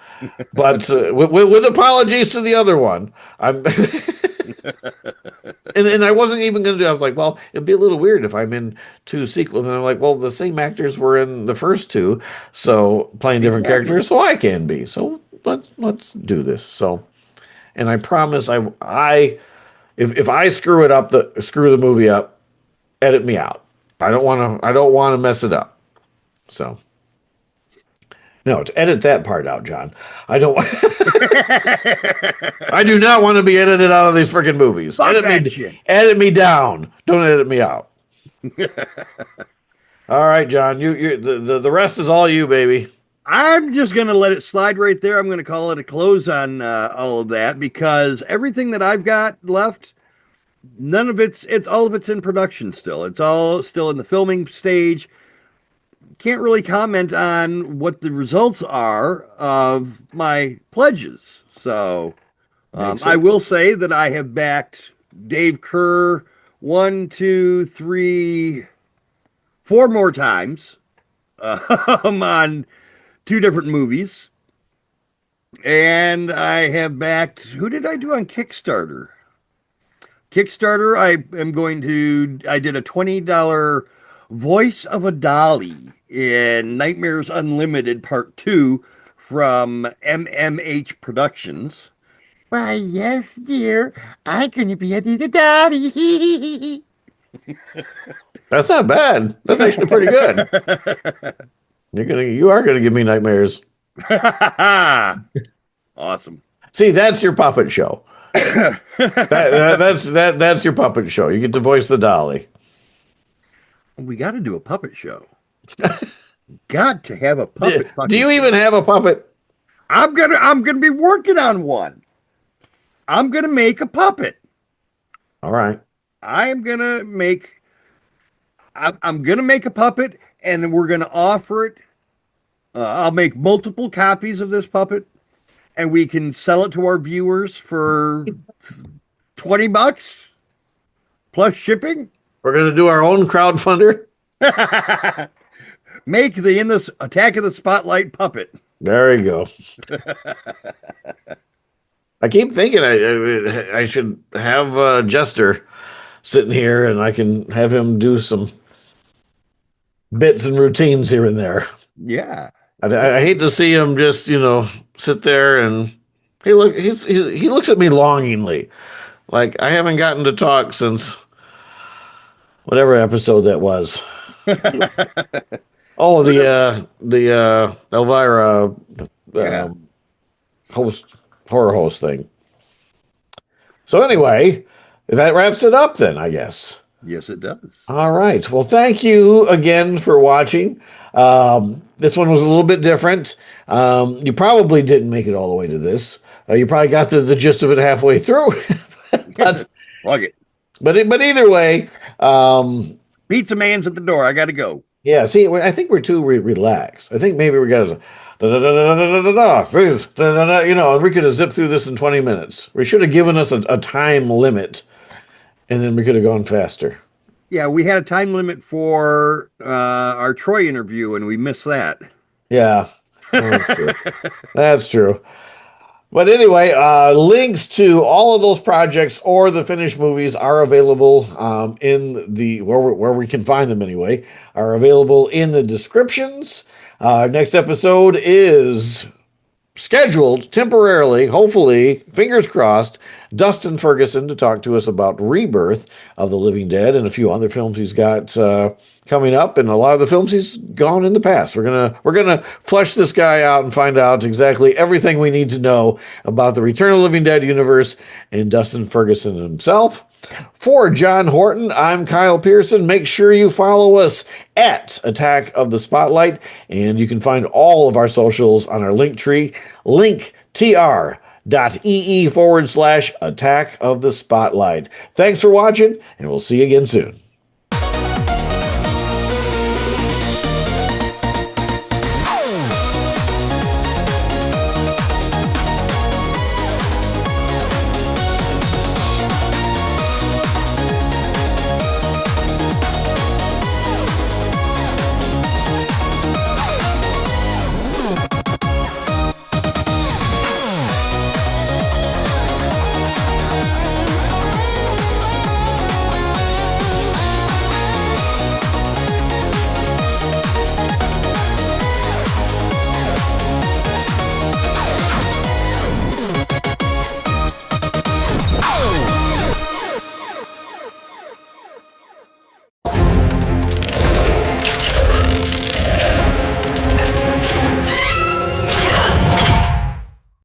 But with apologies to the other one, I'm and I wasn't even going to do. I was like, well, it'd be a little weird if I'm in two sequels, and I'm like, well, the same actors were in the first two, so playing different characters, so I can be. So let's do this. So, and I promise, if I screw it up, screw the movie up, edit me out. I don't want to mess it up. So. No, to edit that part out, John. I don't. I do not want to be edited out of these freaking movies. Edit me down. Don't edit me out. All right, John. The rest is all you, baby. I'm just going to let it slide right there. I'm going to call it a close on all of that because everything that I've got left, none of it's all of it's in production still. It's all still in the filming stage. Can't really comment on what the results are of my pledges. So I will say that I have backed Dave Kerr 1, 2, 3, 4 more times on 2 different movies. And I have backed, who did I do on Kickstarter? Kickstarter, I did a $20 Voice of a Dolly in Nightmares Unlimited Part 2 from MMH Productions. Why, yes, dear. I'm going to be a little daddy. That's not bad. That's actually pretty good. You are gonna give me nightmares. Awesome. See, that's your puppet show. That's your puppet show. You get to voice the dolly. We got to do a puppet show. Got to have a puppet. Do you even have a puppet? I'm gonna be working on one. I'm gonna make a puppet. All right. I'm gonna make a puppet, and we're gonna offer it. I'll make multiple copies of this puppet, and we can sell it to our viewers for $20 plus shipping. We're gonna do our own crowdfunder. Make the In the Attack of the Spotlight puppet. There you go. I keep thinking I should have Jester sitting here, and I can have him do some bits and routines here and there. Yeah. I hate to see him just, sit there and he looks at me longingly. Like I haven't gotten to talk since whatever episode that was. Oh, the Elvira horror host thing. So anyway, that wraps it up then, I guess. Yes, it does. All right. Well, thank you again for watching. This one was a little bit different. You probably didn't make it all the way to this. You probably got the gist of it halfway through. But either way, pizza man's at the door. I got to go. Yeah. See, I think we're too relaxed. I think maybe we got to. And we could have zipped through this in 20 minutes. We should have given us a time limit, and then we could have gone faster. Yeah, we had a time limit for our Troy interview, and we missed that. Yeah, that's true. That's true. But anyway, links to all of those projects or the finished movies are available in the where we can find them anyway. Are available in the descriptions. Next episode is scheduled temporarily, hopefully, fingers crossed, Dustin Ferguson to talk to us about Rebirth of the Living Dead and a few other films he's got coming up, and a lot of the films he's gone in the past. We're gonna flesh this guy out and find out exactly everything we need to know about the Return of the Living Dead universe and Dustin Ferguson himself. For John Horton, I'm Kyle Pearson. Make sure you follow us at Attack of the Spotlight, and you can find all of our socials on our link tree, linktr.ee/Attack of the Spotlight. Thanks for watching, and we'll see you again soon.